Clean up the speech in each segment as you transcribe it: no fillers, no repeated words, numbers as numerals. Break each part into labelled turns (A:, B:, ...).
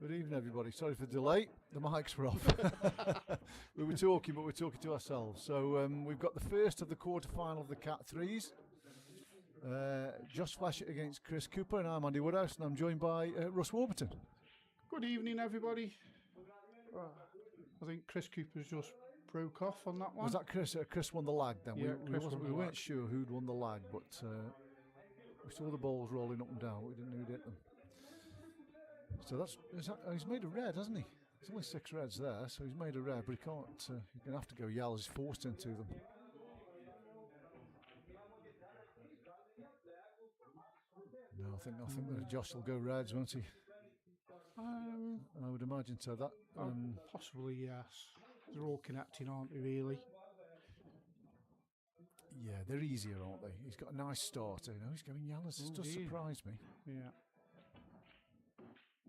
A: Good evening, everybody. Sorry for the delay. The mics were off. We were talking, but we're talking to ourselves. So we've got the first of the quarter-final of the Cat Threes. Josh Fletcher against Chris Cooper, and I'm Andy Woodhouse, and I'm joined by Russ Warburton.
B: Good evening, everybody. I think Chris Cooper's just broke off on that one.
A: Was that Chris? Chris won the lag then.
B: Yeah,
A: we weren't sure who'd won the lag, but we saw the balls rolling up and down. We didn't know who'd hit them. So he's made a red, hasn't he? There's only 6 reds there, so he's made a red, but he can't. He's going to have to go yellow. He's forced into them. No, I think that Josh will go reds, won't he? I would imagine so. That
B: possibly, yes. They're all connecting, aren't they? Really?
A: Yeah, they're easier, aren't they? He's got a nice starter. He's going yellows. This does surprise me.
B: Yeah.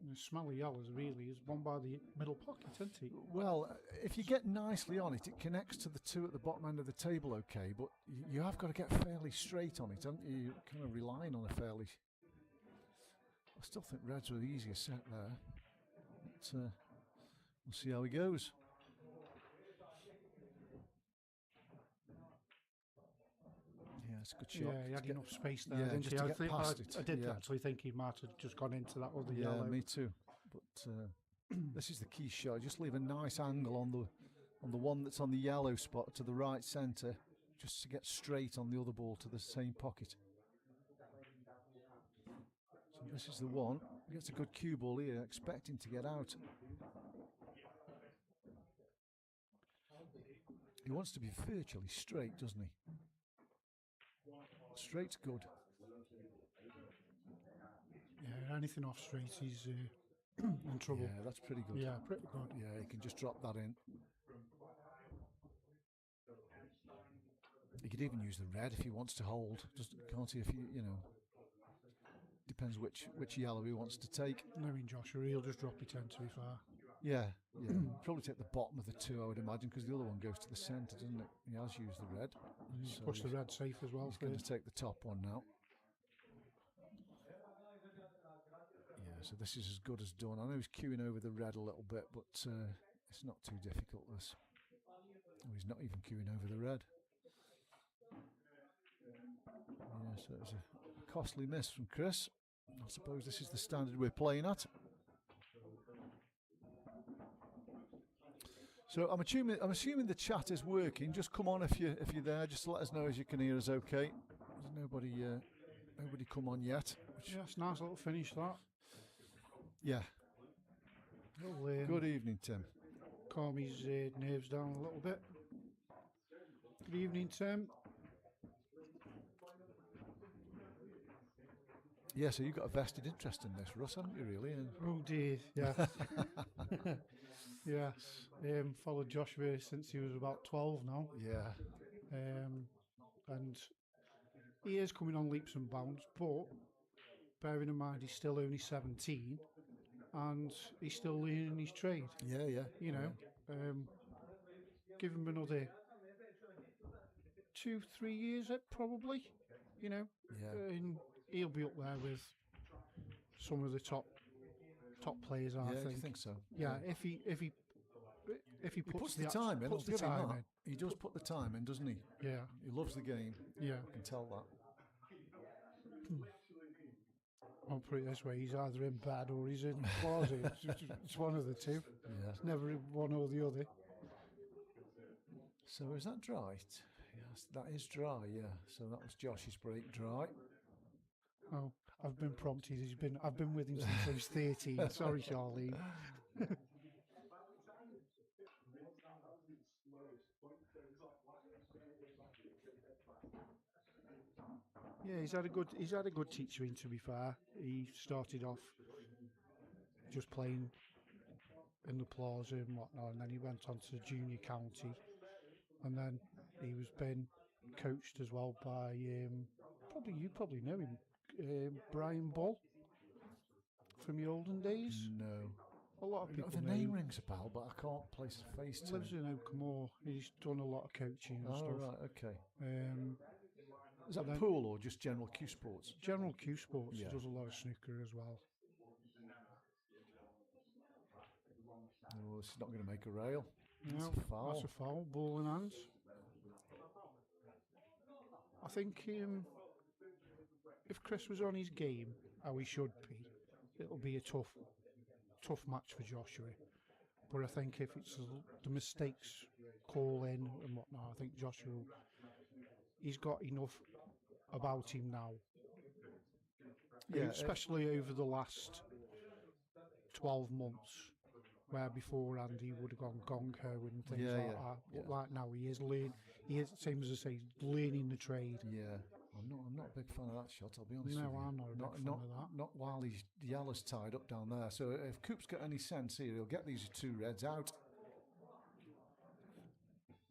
B: The smell of yellows really is one by the middle pocket, isn't it?
A: Well, if you get nicely on it, it connects to the 2 at the bottom end of the table, okay, but you have got to get fairly straight on it, haven't you? You're kind of relying on a fairly... I still think reds were the easier set there. But, we'll see how he goes. Yeah, it's a good shot.
B: Yeah, he had enough space there.
A: Yeah, just to get past it.
B: I did actually think he might have just gone into that other yellow.
A: Yeah, me too. But this is the key shot. Just leave a nice angle on the one that's on the yellow spot to the right centre, just to get straight on the other ball to the same pocket. So this is the one. He gets a good cue ball here, expecting to get out. He wants to be virtually straight, doesn't he? Straight's good.
B: Yeah, anything off straight, he's in trouble.
A: Yeah, that's pretty good.
B: Yeah, pretty good.
A: Yeah, he can just drop that in. He could even use the red if he wants to hold. Just can't he? If depends which yellow he wants to take.
B: Knowing Joshua, he'll just drop it in to be fair.
A: Yeah. Probably take the bottom of the 2, I would imagine, because the other one goes to the centre, doesn't it? He has used the red.
B: He's pushed the red safe as well.
A: He's going to take the top one now. Yeah, so this is as good as done. I know he's queuing over the red a little bit, but it's not too difficult, this. Oh, he's not even queuing over the red. Yeah, so it's a costly miss from Chris. I suppose this is the standard we're playing at. So I'm assuming the chat is working. Just come on if you're there. Just let us know as you can hear us. Okay. There's nobody come on yet.
B: Yeah, it's a nice little finish that.
A: Yeah. Good evening, Tim.
B: Calm his nerves down a little bit. Good evening, Tim.
A: Yeah, so you've got a vested interest in this, Russ, haven't you, really?
B: Oh dear, yes. Yes. Followed Joshua since he was about 12 now.
A: Yeah.
B: And he is coming on leaps and bounds, but bearing in mind he's still only 17 and he's still learning his trade.
A: Yeah.
B: Give him another 2-3 years, probably,
A: Yeah.
B: And he'll be up there with some of the top players, I think.
A: I think so.
B: Yeah, if he puts the
A: time in,
B: puts the time in.
A: He does put the time in, doesn't he?
B: Yeah.
A: He loves the game.
B: Yeah.
A: I can tell that.
B: I'll put it this way, he's either in bed or he's in the closet. It's one of the two.
A: Yeah.
B: It's never one or the other.
A: So is that dry? Yes, that is dry, yeah. So that was Josh's break dry.
B: Oh, I've been prompted. I've been with him since I was 13. Sorry, Charlene. Yeah, he's had a good teacher in, to be fair. He started off just playing in the plaza and whatnot, and then he went on to junior county, and then he was being coached as well by you probably know him, Brian Bull from the olden days.
A: No.
B: A lot of people
A: The
B: know
A: name
B: him.
A: rings a bell, but I can't place a face
B: He
A: to
B: lives
A: it.
B: in Oakham. He's done a lot of coaching and stuff.
A: Right, okay. Is
B: but
A: that
B: then-
A: pool or just general Q Sports?
B: General Q Sports.
A: Yeah.
B: He does a lot of snooker as well.
A: Oh, this is not going to make a rail.
B: No,
A: That's a foul.
B: that's a foul. Ball in hands. I think if Chris was on his game, how he should be, it'll be a tough match for Joshua. But I think if it's the mistakes call in and whatnot, I think Joshua, he's got enough about him now.
A: Yeah,
B: especially over the last 12 months, where beforehand he would have gone gong ho and things like that. But right now he is same as I say, learning the trade.
A: Yeah. I'm not a big fan of that shot, I'll be honest with you.
B: No, I'm not a big fan of that.
A: Not while Yellow's tied up down there. So if Coop's got any sense here, he'll get these two reds out.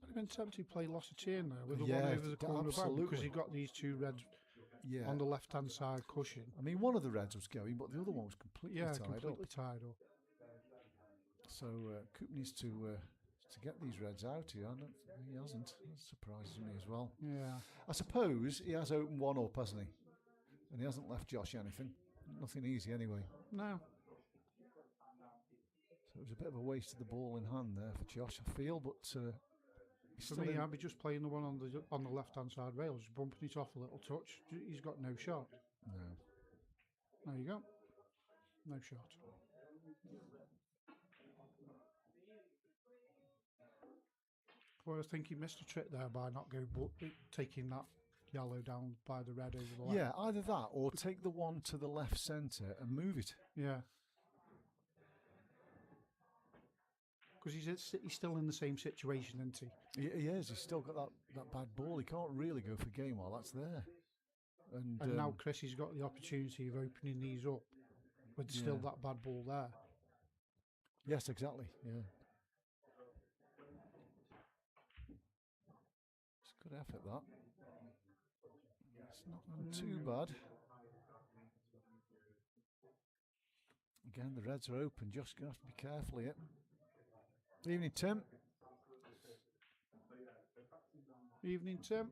B: I'd have been tempted to play loss of turn there with the one over the corner back, because he got these two reds on the left-hand side cushion.
A: I mean, one of the reds was going, but the other one was completely
B: tied up.
A: So Coop needs to get these reds out here. He hasn't. That surprises me as well.
B: Yeah.
A: I suppose he has opened one up, hasn't he? And he hasn't left Josh anything. Nothing easy anyway.
B: No.
A: So it was a bit of a waste of the ball in hand there for Josh, I feel, but
B: for me, I'd be just playing the one on the left-hand side rail, just bumping it off a little touch. He's got no shot.
A: No.
B: There you go. No shot. Well, I think he missed a trick there by not taking that yellow down by the red over the left.
A: Yeah, either that or take the one to the left centre and move it.
B: Yeah. Because he's still in the same situation, isn't he?
A: He is. He's still got that bad ball. He can't really go for game while that's there.
B: And now Chris has got the opportunity of opening these up with still that bad ball there.
A: Yes, exactly. Yeah. It's a good effort, that. It's not too bad. Again, the reds are open. Just going to have to be careful here. Evening, Tim.
B: Evening, Tim.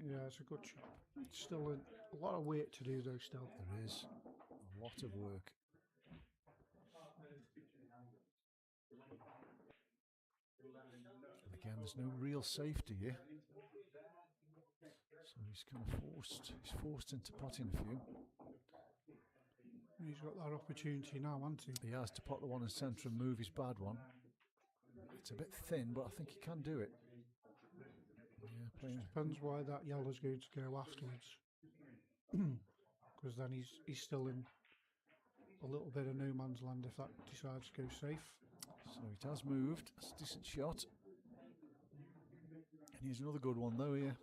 B: Yeah, it's a good shot. It's still a lot of work to do, though, still.
A: There is a lot of work. And again, there's no real safety here. So he's kind of forced into potting a few.
B: He's got that opportunity now, hasn't he?
A: He has to pot the one in centre and move his bad one. It's a bit thin, but I think he can do it. Yeah,
B: depends why that yellow's going to go afterwards. Because then he's still in a little bit of no man's land if that decides to go safe.
A: So it has moved. That's a decent shot. And here's another good one though here.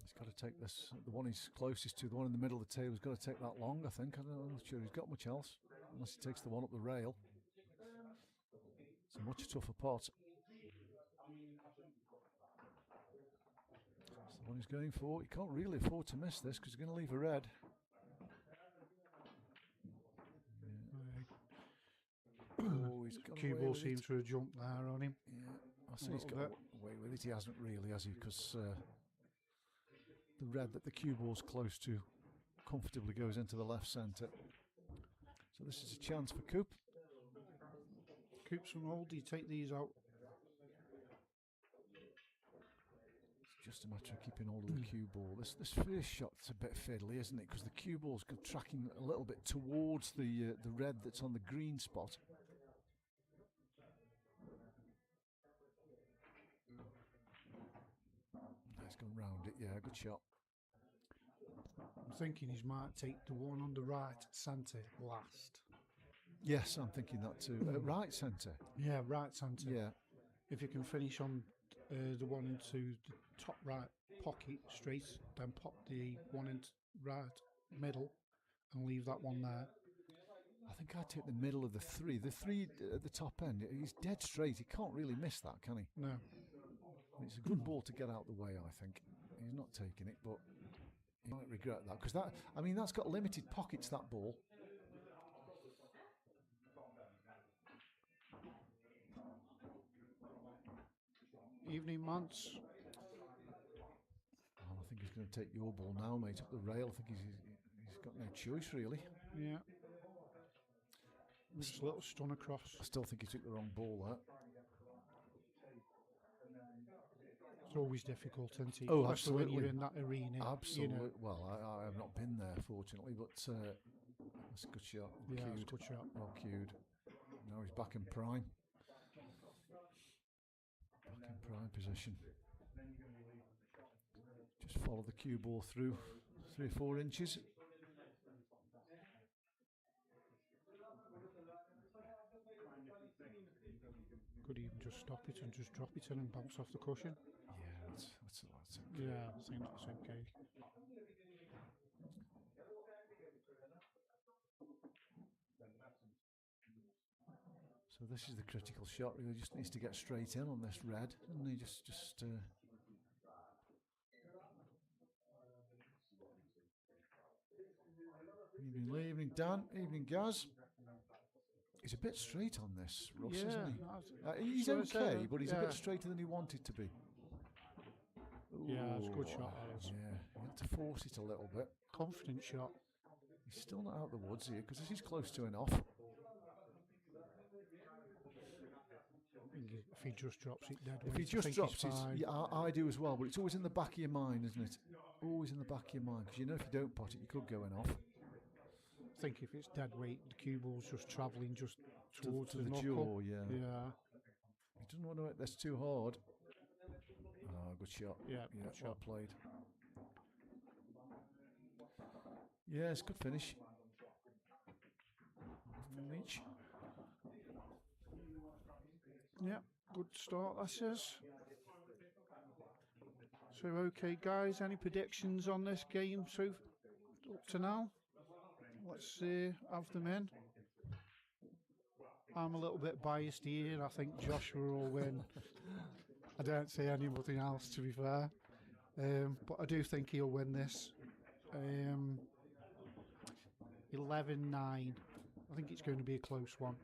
A: He's got to take this, the one he's closest to, the one in the middle of the table, he's got to take that long, I think. I'm not sure he's got much else, unless he takes the one up the rail. It's a much tougher pot. It's the one he's going for. He can't really afford to miss this because he's going to leave a red.
B: Oh, cue ball seems to have jumped there on him.
A: Yeah, I see he's got away with it. He hasn't really, has he? Because the red that the cue ball's close to comfortably goes into the left centre. So this is a chance for Coop.
B: Coop's from hold. Do you take these out?
A: It's just a matter of keeping hold of the cue ball. This first shot's a bit fiddly, isn't it? Because the cue ball's tracking a little bit towards the red that's on the green spot. He's gone round it. Yeah, good shot.
B: I'm thinking he might take the one on the right centre last.
A: Yes, I'm thinking that too. Right centre?
B: Yeah, right centre.
A: Yeah.
B: If you can finish on the one into the top right pocket straight, then pop the one into right middle and leave that one there.
A: I think I'd take the middle of the three. The three at the top end, he's dead straight. He can't really miss that, can he?
B: No.
A: It's a good ball to get out the way, I think. He's not taking it, but he might regret that because that. I mean, that's got limited pockets. That ball.
B: Evening, Mance.
A: Well, I think he's going to take your ball now, mate, up the rail. I think he's got no choice, really.
B: Yeah. Just a little stun across.
A: I still think he took the wrong ball there.
B: It's always difficult, isn't it?
A: Oh,
B: especially
A: absolutely.
B: when you're in that arena.
A: Absolutely.
B: You know.
A: Well, I have not been there, fortunately, but that's a good shot.
B: Yeah,
A: cued.
B: it's a good shot.
A: Well cued. Now he's back in prime. Back in prime position. Just follow the cue ball through 3 or 4 inches.
B: Could even just stop it and just drop it in and bounce off the cushion.
A: Yeah, that's okay.
B: Yeah, I think that's okay.
A: So this is the critical shot. He just needs to get straight in on this red, and he just. Evening Lee, evening Dan, evening Gaz. He's a bit straight on this, Russ, isn't he? He's okay, but he's a bit straighter than he wanted to be.
B: Yeah, it's a good shot, that is.
A: Yeah, he had to force it a little bit.
B: Confident shot.
A: He's still not out the woods here because he's close to an off.
B: If he just drops it dead
A: If he just drops it, yeah, I do as well, but it's always in the back of your mind, isn't it? Always in the back of your mind, because you know if you don't pot it, you could go in off.
B: I think if it's dead weight, the cue ball's just travelling just towards
A: to
B: the
A: the
B: knuckle.
A: jaw, yeah.
B: Yeah.
A: He doesn't want to hit this too hard. Oh, good shot.
B: Yeah,
A: good
B: good
A: well
B: shot.
A: played. Yeah, it's a good finish. Each.
B: Yeah, good start, that says. So, okay, guys, any predictions on this game so up to now? Let's have them in. I'm a little bit biased here. I think Joshua will win. I don't see anybody else, to be fair. But I do think he'll win this. 11-9. I think it's going to be a close one.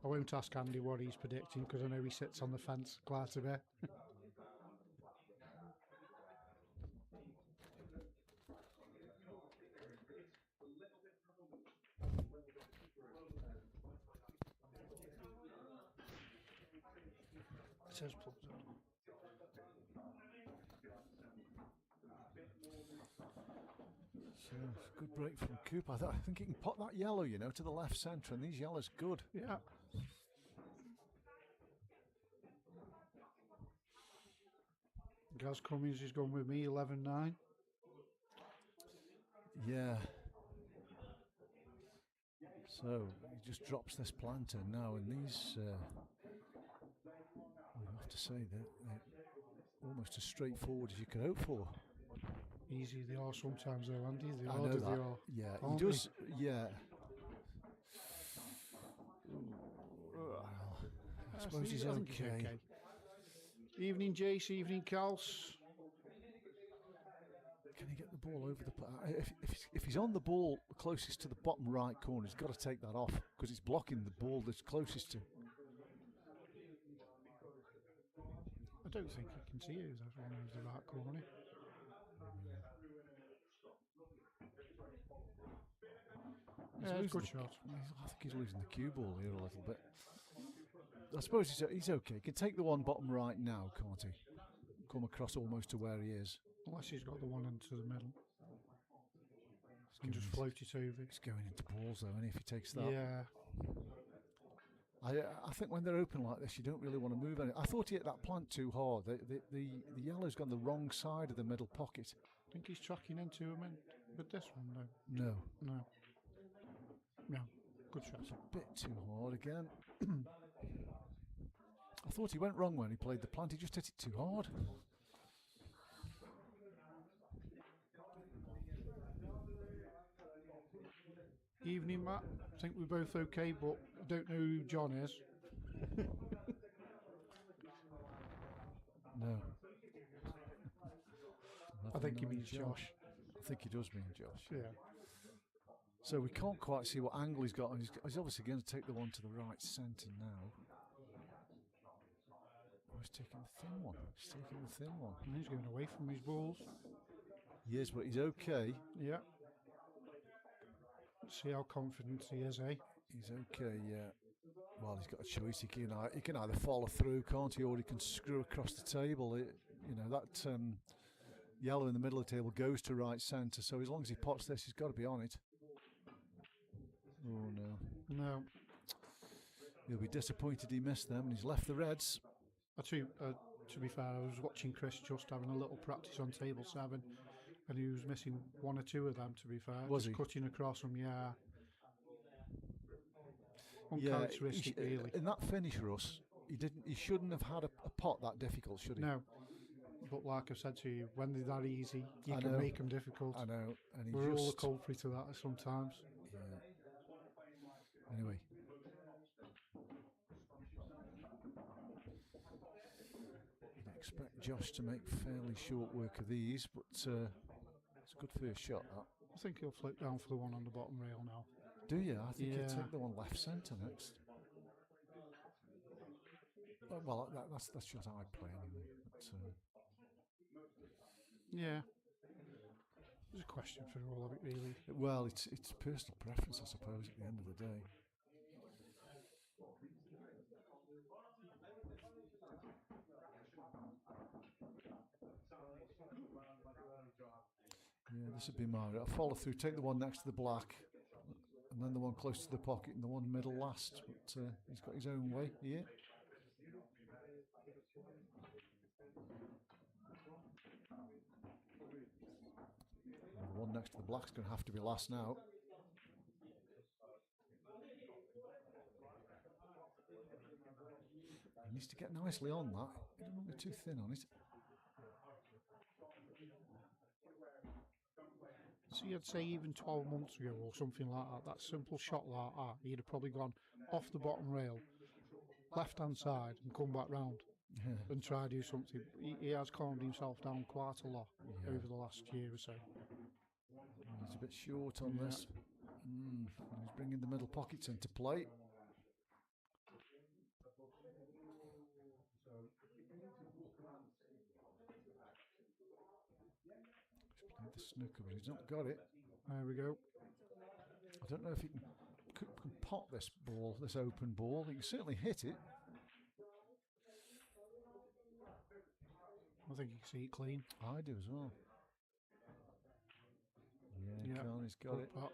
B: I won't ask Andy what he's predicting because I know he sits on the fence quite a bit. It says plugged in.
A: So, good break from Cooper. I think he can pot that yellow, you know, to the left centre, and these yellows good.
B: Yeah. Gaz Cummings is going with me, 11-9.
A: Yeah. So he just drops this planter now, and these, I have to say, they're almost as straightforward as you could hope for.
B: Easy they are sometimes, though, Andy. The
A: I
B: harder
A: know that.
B: they are.
A: Yeah, he does. Yeah. Well, I suppose he's okay.
B: Evening, Jace. Evening, Kals.
A: Can he get the ball over the... If he's on the ball closest to the bottom right corner, he's got to take that off because he's blocking the ball that's closest to...
B: I don't think he can see it. That's one of the right corner. Yeah, it's a good shot.
A: I think he's losing the cue ball here a little bit. I suppose he's okay. He can take the one bottom right now, can't he? Come across almost to where he is.
B: Unless he's got the one into the middle. And just float it over.
A: He's going into balls though, and if he takes that.
B: Yeah.
A: I think when they're open like this, you don't really want to move any. I thought he hit that plant too hard. The yellow's gone the wrong side of the middle pocket.
B: I think he's tracking into him with this one though.
A: No.
B: No. Good shot.
A: It's a bit too hard again. I thought he went wrong when he played the plant. He just hit it too hard.
B: Evening, Matt. I think we're both okay, but I don't know who John is.
A: No.
B: I think he
A: Nothing
B: means
A: knowing
B: Josh.
A: I think he does mean Josh.
B: Yeah.
A: So we can't quite see what angle he's got. And he's obviously going to take the one to the right centre now. Oh, he's taking the thin one. He's taking the thin one.
B: And he's going away from his balls.
A: He is, but he's okay.
B: Yeah. See how confident he is, eh?
A: He's okay, yeah. Well, he's got a choice. He can either follow through, can't he, or he can screw across the table. That yellow in the middle of the table goes to right centre, so as long as he pots this, he's got to be on it. Oh, no.
B: No.
A: He'll be disappointed he missed them, and he's left the reds.
B: To be fair, I was watching Chris just having a little practice on table 7, and he was missing one or two of them, to be fair.
A: Was
B: just
A: he?
B: Cutting across them, yeah.
A: Yeah,
B: Uncharacteristic, really.
A: in that finish, Russ, he shouldn't have had a pot that difficult, should he?
B: No. But like I said to you, when they're that easy, you
A: I
B: can
A: know.
B: make them difficult.
A: I know. And
B: We're all a culprit to that sometimes.
A: Yeah. Anyway. You'd expect Josh to make fairly short work of these, but it's a good first shot, that.
B: I think he'll flip down for the one on the bottom rail now.
A: Do you? I think he'll
B: Yeah.
A: take the one left centre next. Well, that's the shot I'd play anyway. But,
B: yeah. There's a question for all of it, really.
A: well, it's personal preference, I suppose, at the end of the day. Yeah, this would be my. I'll follow through, take the one next to the black, and then the one close to the pocket, and the one middle last. But he's got his own way here. And the one next to the black's going to have to be last now. He needs to get nicely on that. He doesn't want to be too thin on it.
B: See, I'd say even 12 months ago or something like that simple shot like that, he'd have probably gone off the bottom rail, left-hand side, and come back round and try to do something. He has calmed himself down quite a lot over the last year or so.
A: He's a bit short on this. He's bringing the middle pockets into play. The snooker, but he's not got it.
B: There we go.
A: I don't know if he can pot this ball, this open ball. He can certainly hit it.
B: I think you can see it clean.
A: I do as well. Yeah, Carney's got it.
B: Pot.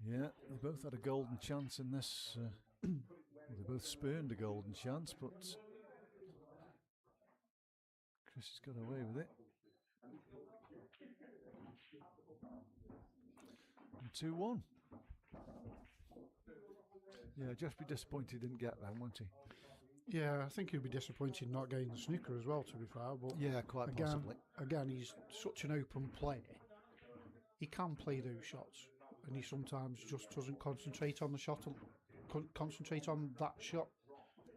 A: Yeah, they both had a golden chance in this. Well, they both spurned a golden chance, but Chris has got away with it. And 2-1. Yeah, just be disappointed he didn't get them, won't he?
B: Yeah, I think he'd be disappointed not getting the snooker as well, to be fair. But
A: yeah, quite possibly.
B: Again, he's such an open player. He can play those shots, and he sometimes just doesn't concentrate on the shot, concentrate on that shot.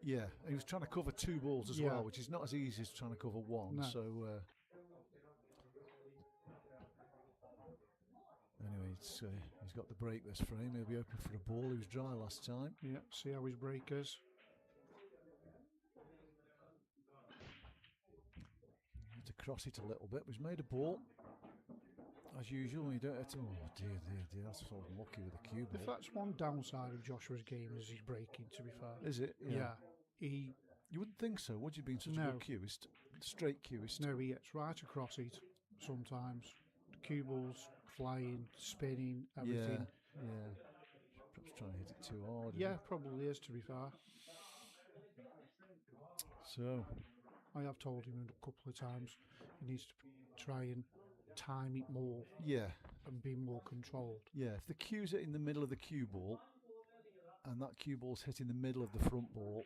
A: Yeah, he was trying to cover two balls as well, which is not as easy as trying to cover one.
B: No.
A: So anyway, he's got the break this frame. He'll be open for a ball. He was dry last time.
B: Yeah, see how his break is.
A: He had to cross it a little bit, but he's made a ball. As usual, you don't have to. Oh dear, that's so unlucky with the cue ball.
B: If that's one downside of Joshua's game, is his breaking, to be fair.
A: Is it?
B: Yeah.
A: You wouldn't think so, would you, being such a good cueist? Straight cueist.
B: No, he gets right across it sometimes. The cue balls flying, spinning, everything.
A: Yeah. Perhaps trying to hit it too hard.
B: Yeah, probably is, to be fair.
A: So
B: I have told him a couple of times he needs to try and time it more.
A: Yeah.
B: And be more controlled.
A: Yeah, if the cue's in the middle of the cue ball and that cue ball's hitting the middle of the front ball,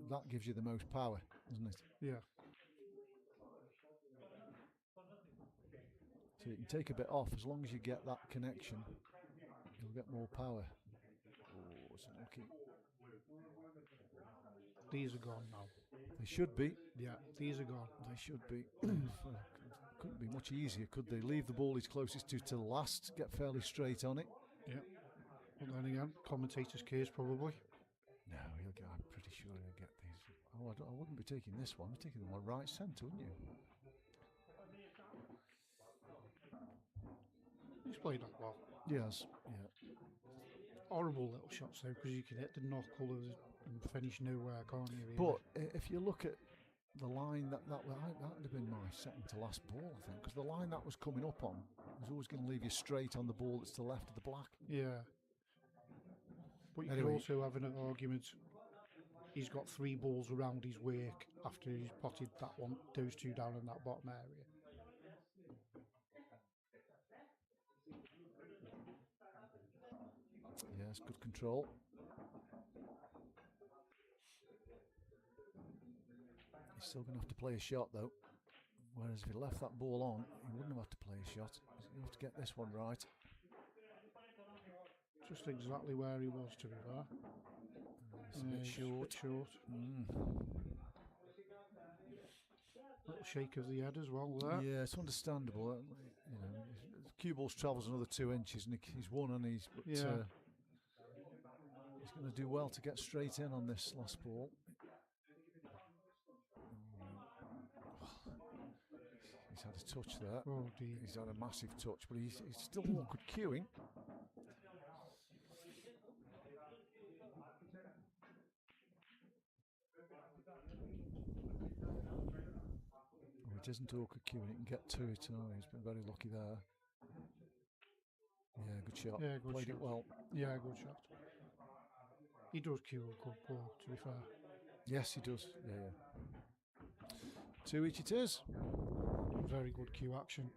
A: that gives you the most power, doesn't it?
B: Yeah.
A: So you can take a bit off as long as you get that connection. You'll get more power. Oh, it's unlucky.
B: These are gone now.
A: They should be.
B: Yeah, these are gone.
A: They should be. Couldn't be much easier, could they? Leave the ball he's closest to last, get fairly straight on it.
B: Yeah. But then again, commentator's case probably.
A: No, I'm pretty sure he'll get these. Oh, I wouldn't be taking this one. I'd be taking the one right centre, wouldn't you?
B: He's played that well.
A: Yes, yeah.
B: Horrible little shots though, because you can hit the knuckle and finish nowhere, can't you? Really?
A: But if you look at the line that would have been my second to last ball, I think, because the line that was coming up on was always going to leave you straight on the ball that's to the left of the black.
B: Yeah. But you
A: Anyway,
B: could also have an argument. He's got 3 balls around his wake after he's potted those 2 down in that bottom area.
A: Yes, good control. He's still going to have to play a shot though. Whereas if he left that ball on, he wouldn't have had to play a shot. He's going to have to get this one right.
B: Just exactly where he was, to be fair.
A: It's a bit short.
B: Little shake of the head as well there.
A: Yeah, it's understandable. You know, cue balls travels another 2 inches, and he's won, and he's going to do well to get straight in on this last ball. He's had a touch there.
B: Oh dear.
A: He's had a massive touch, but he's still awkward cueing. It isn't awkward cueing, he can get to it. Oh, he's been very lucky there. Yeah, good shot.
B: Yeah, good
A: Played
B: shot.
A: it well.
B: Yeah, good shot. He does cue a good ball, to be fair.
A: Yes, he does. Yeah. 2 each it is.
B: Very good cue action.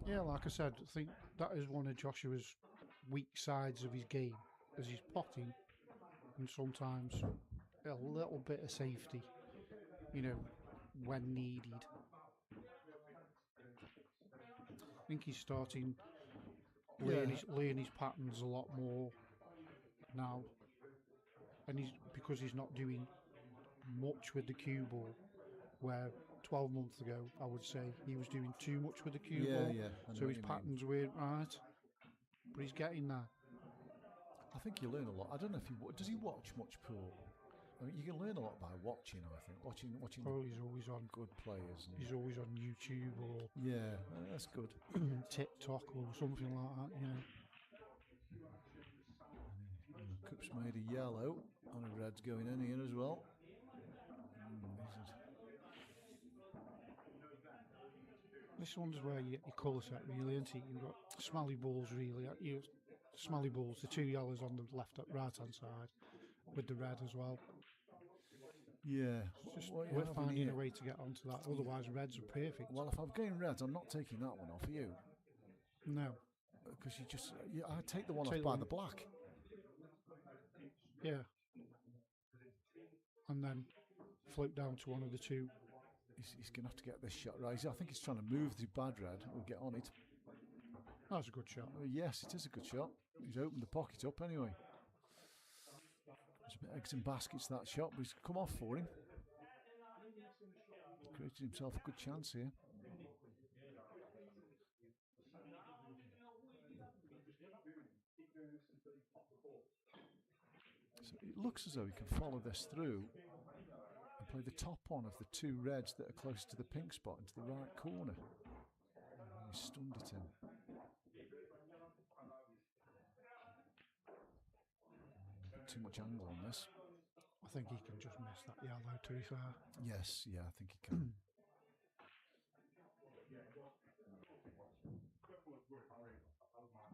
B: Yeah, like I said, I think that is one of Joshua's weak sides of his game, as he's potting and sometimes a little bit of safety, when needed. I think he's starting learn his patterns a lot more now, and because he's not doing much with the cue ball, where 12 months ago I would say he was doing too much with the cue ball, so his patterns weren't right, but he's getting there.
A: I think you learn a lot. I don't know if does he watch much pool? I mean, you can learn a lot by watching. I think watching.
B: Oh, he's always on
A: good players.
B: He's always on YouTube or
A: that's good.
B: TikTok or something like that.
A: Coop's made a yellow and a red's going in here as well.
B: This one's where you get your colour set really, isn't it? You've got smelly balls really. Smelly balls, the 2 yellows on the right hand side with the red as well.
A: Yeah,
B: it's just we're finding a way to get onto that. Otherwise, reds are perfect.
A: Well, if I'm going reds, I'm not taking that one off. Are you?
B: No,
A: because I take the one off by the black.
B: Yeah, and then float down to one of the 2.
A: He's going to have to get this shot right. I think he's trying to move the bad red. We'll get on it.
B: That's a good shot.
A: Yes, it is a good shot. He's opened the pocket up anyway. There's a bit of eggs and baskets, that shot, but he's come off for him. Created himself a good chance here. So it looks as though he can follow this through and play the top one of the 2 reds that are close to the pink spot into the right corner. He stunned it in. Too much angle on this.
B: I think he can just miss that yellow, to be fair.
A: Yes, yeah, I think he can.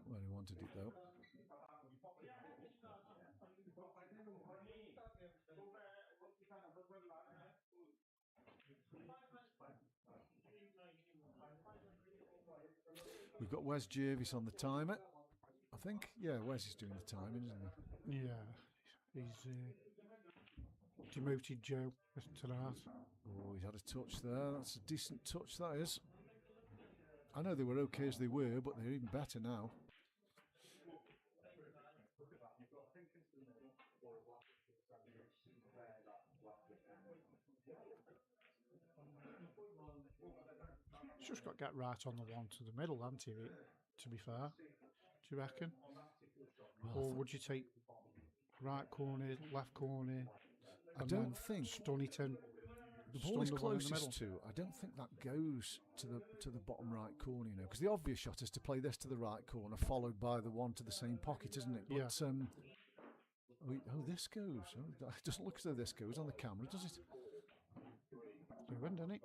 A: Where he wanted it though. We've got Wes Jervis on the timer. I I think. Yeah, Wes is doing the timing, isn't he?
B: Yeah, he's demoted Joe tonight.
A: Oh, he's had a touch there. That's a decent touch, that is. I know they were okay as they were, but they're even better now.
B: He's just got to get right on the one to the middle, hasn't he? To be fair, do you reckon?
A: Well,
B: Or would you take right corner, left corner,
A: I
B: and
A: don't
B: then
A: think
B: stun it in?
A: the ball is
B: stun the one in the
A: closest to. I don't think that goes to the bottom right corner, because the obvious shot is to play this to the right corner, followed by the one to the same pocket, isn't it? But,
B: Yeah.
A: This goes. Oh, it doesn't look as though this goes on the camera, does it?
B: Doing, doesn't it?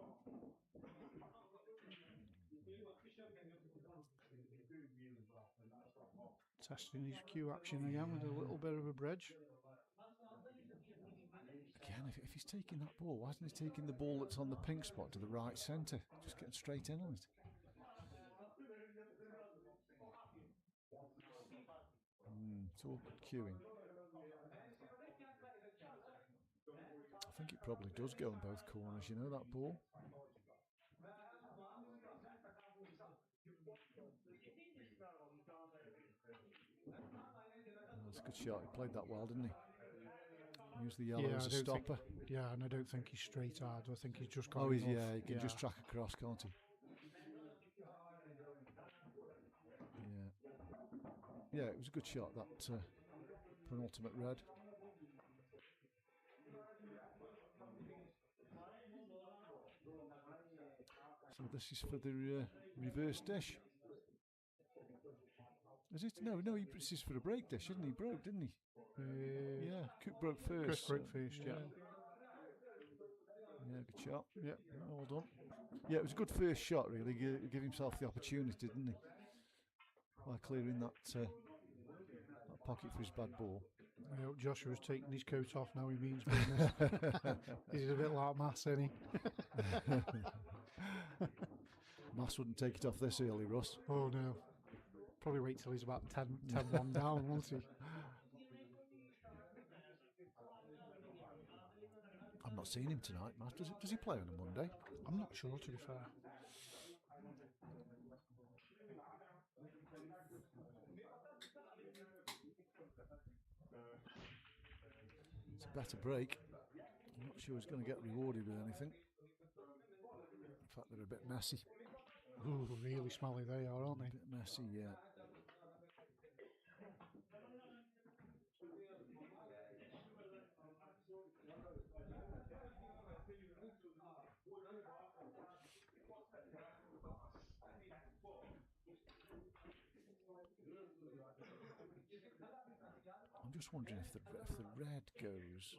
B: Testing his cue action again with a little bit of a bridge.
A: Again, if he's taking that ball, why isn't he taking the ball that's on the pink spot to the right centre? Just getting straight in on it. It's all good cueing. I think it probably does go in both corners, that ball. That's a good shot. He played that well, didn't he? Use the yellow as a stopper.
B: And I don't think he's straight hard. I think he's just got.
A: Oh, he can just track across, can't he? Yeah, it was a good shot, that penultimate red. So this is for the reverse dish. Is it? No, this is for a break dish, isn't he? He broke, didn't he? Yeah, Cook broke first.
B: Chris broke first, yeah.
A: Yeah, good shot.
B: Yeah,
A: well done. Yeah, it was a good first shot, really. Give himself the opportunity, didn't he? By clearing that pocket for his bad ball.
B: I hope Joshua's taking his coat off now. He means business. He's a bit like Mass, isn't he?
A: Mass wouldn't take it off this early, Russ.
B: Oh no. Probably wait till he's about 10-1 down, won't he?
A: I've not seen him tonight, Matt. Does he play on a Monday?
B: I'm not sure, to be fair.
A: It's a better break. I'm not sure he's going to get rewarded with anything. In fact, they're a bit messy.
B: Ooh, really smelly they are, aren't they?
A: A bit messy, yeah. I'm just wondering if the red goes.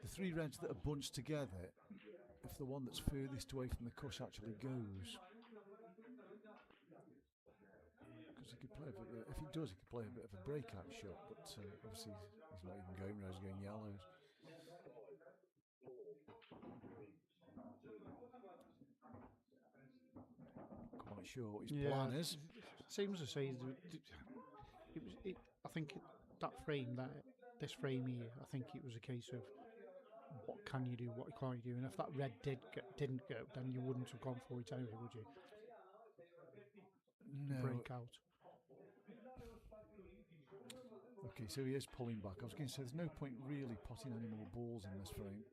A: The three reds that are bunched together, if the one that's furthest away from the cush actually goes. Because he could play if he does, he could play a bit of a breakout shot, but obviously he's not even going red, he's going yellows. Quite sure what his plan is.
B: Seems to say I think this frame here, I think it was a case of what can you do, what can't you do, and if that red didn't go, then you wouldn't have gone for it anyway, would you?
A: No.
B: Break out.
A: Okay, so he is pulling back. I was going to say there's no point really putting any more balls in this frame.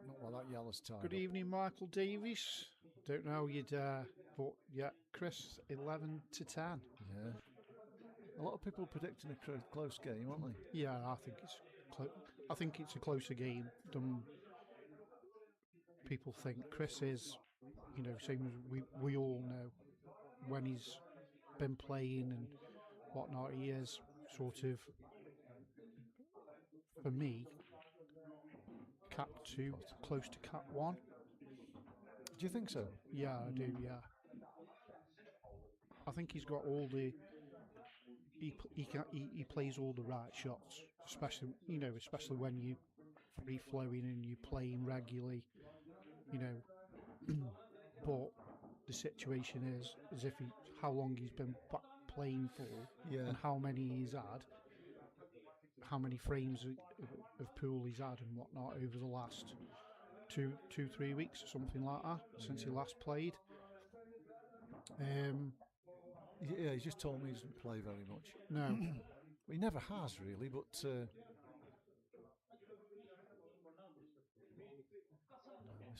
A: Not while that yellow's tied.
B: Good evening, Michael Davies. Don't know you'd, but yeah, Chris, 11-10.
A: Yeah. A lot of people predicting a close game, aren't they?
B: Yeah, I think it's a closer game than people think. Chris is, same as we all know, when he's been playing and whatnot, he is sort of, for me, Cat 2, close to Cat 1.
A: Do you think so?
B: Yeah, I do, yeah. I think he's got all the... He plays all the right shots, especially when you free flowing and you playing regularly, but the situation is as if how long he's been playing for,
A: Yeah.
B: and how many he's had, how many frames of pool he's had and whatnot over the last 3 weeks or something like that since he last played.
A: Yeah, he just told me he doesn't play very much.
B: No.
A: Well, he never has really, but this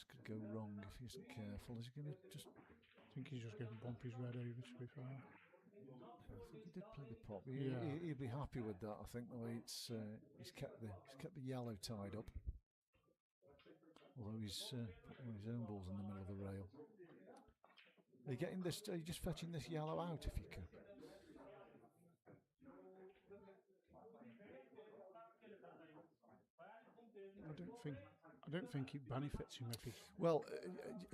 A: could go wrong if he isn't careful. Is he going to just?
B: I think he's just going to bump his red over, to be fair.
A: I think he did play the pop.
B: Yeah.
A: He'd be happy with that. I think the way he's kept the yellow tied up. Although he's put one of his own balls in the middle of the rail. Are you getting this? Are you just fetching this yellow out if you can?
B: I don't think it benefits him if he.
A: Well,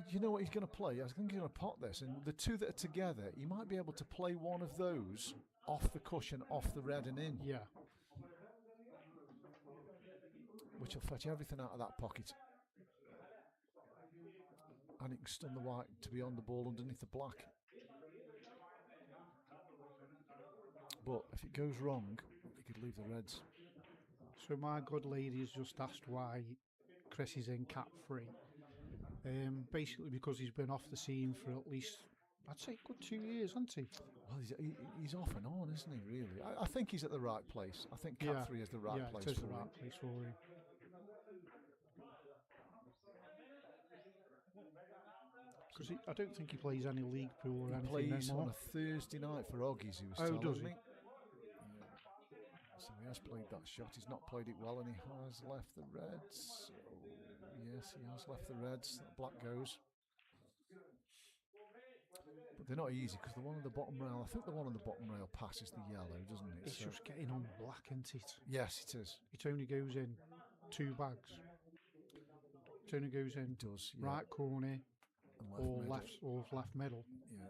A: you know what he's going to play? I think he's going to pot this, and the two that are together, he might be able to play one of those off the cushion, off the red and in.
B: Yeah.
A: Which will fetch everything out of that pocket. And it can stun the white to be on the ball underneath the black. But if it goes wrong, he could leave the reds.
B: So my good lady has just asked why Chris is in cap free. Basically because he's been off the scene for at least, I'd say, good 2 years, hasn't he?
A: Well, he's off and on, isn't he, really? I think he's at the right place. I think cap 3 is the right place
B: it is
A: for
B: the
A: him.
B: right place for him. Because I don't think he plays any league pool or anything
A: He plays
B: anymore.
A: on a Thursday night for Oggies, he was telling
B: does he?
A: me. Yeah. So he has played that shot. He's not played it well, and he has left the reds. So, yes, he has left the reds. That black goes. But they're not easy because the one on the bottom rail, I think the one on the bottom rail passes the yellow, doesn't it?
B: It's just getting on black, isn't it?
A: Yes, it is.
B: It only goes in 2 bags. It only goes in right corner or left middle.
A: Yeah.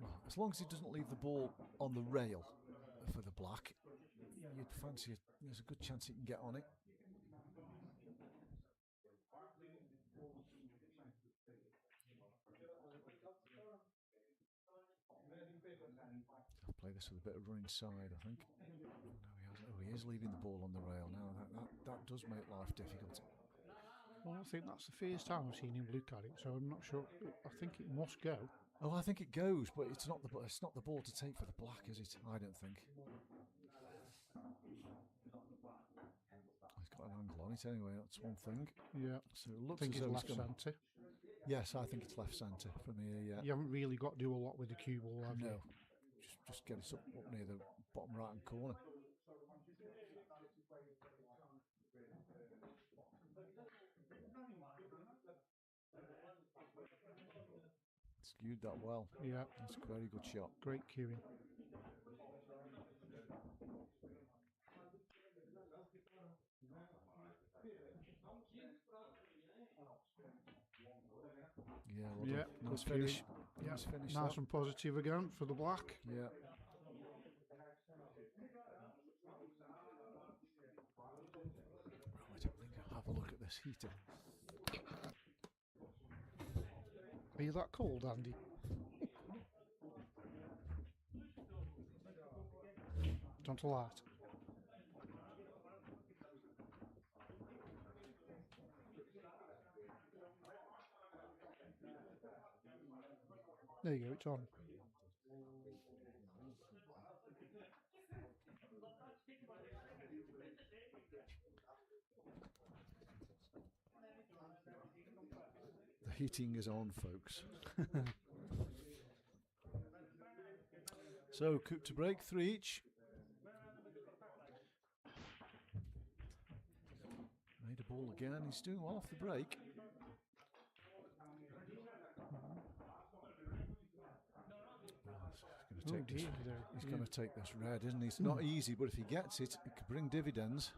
A: Well, as long as he doesn't leave the ball on the rail for the black, you'd fancy there's a good chance he can get on it. I'll play this with a bit of running side, I think. No, he is leaving the ball on the rail now. That does make life difficult.
B: Well, I think that's the first time I've seen him look at it, so I'm not sure. I think it must go.
A: Oh, I think it goes, but it's not the ball to take for the black, is it? I don't think. He's got an angle on it anyway. That's one thing.
B: Yeah.
A: So it looks
B: I think
A: as
B: it's
A: though
B: left centre.
A: Yes, I think it's left centre from here. Yeah.
B: You haven't really got to do a lot with the cue ball, have you?
A: No. Just get it up near the bottom right hand corner. Skewed that well.
B: Yeah.
A: That's a very good shot.
B: Great cueing.
A: Yeah, nice finish.
B: Yeah.
A: Nice finish.
B: Nice and positive again for the black.
A: Yeah. Right, I think I'll have a look at this heater.
B: Are you that cold, Andy? Don't light. There you go, it's on.
A: The heating is on, folks. So, coup to break, 3 each. Made a ball again. He's doing well off the break. He's going to take this red, isn't he? It's not easy, but if he gets it, it could bring dividends.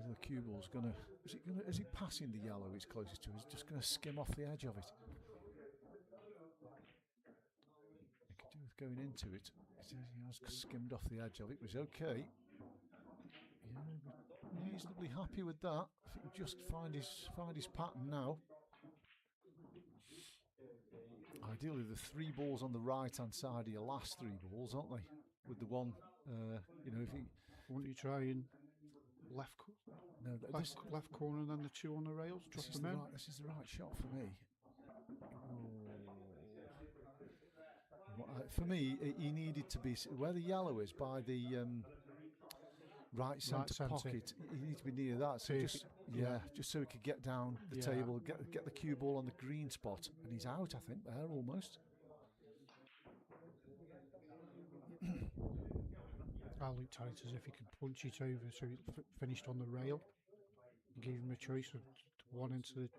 A: The cue ball's going to. Is he passing the yellow he's closest to? He's just going to skim off the edge of it. He could do with going into it. He has skimmed off the edge of it, but he's okay. Yeah, reasonably happy with that. If he can just find his pattern now. Ideally, the 3 balls on the right hand side are your last 3 balls, aren't they? With the one, if he.
B: Won't you try and left corner and then the 2 on the rails? Drop them in.
A: This is the right shot for me. For me, he needed to be where the yellow is by the right centre pocket. He needs to be near that. So just so he could get down the table, get the cue ball on the green spot, and he's out. I think there almost.
B: I looked at it as if he could punch it over, so he finished on the rail. He gave him a choice of one into the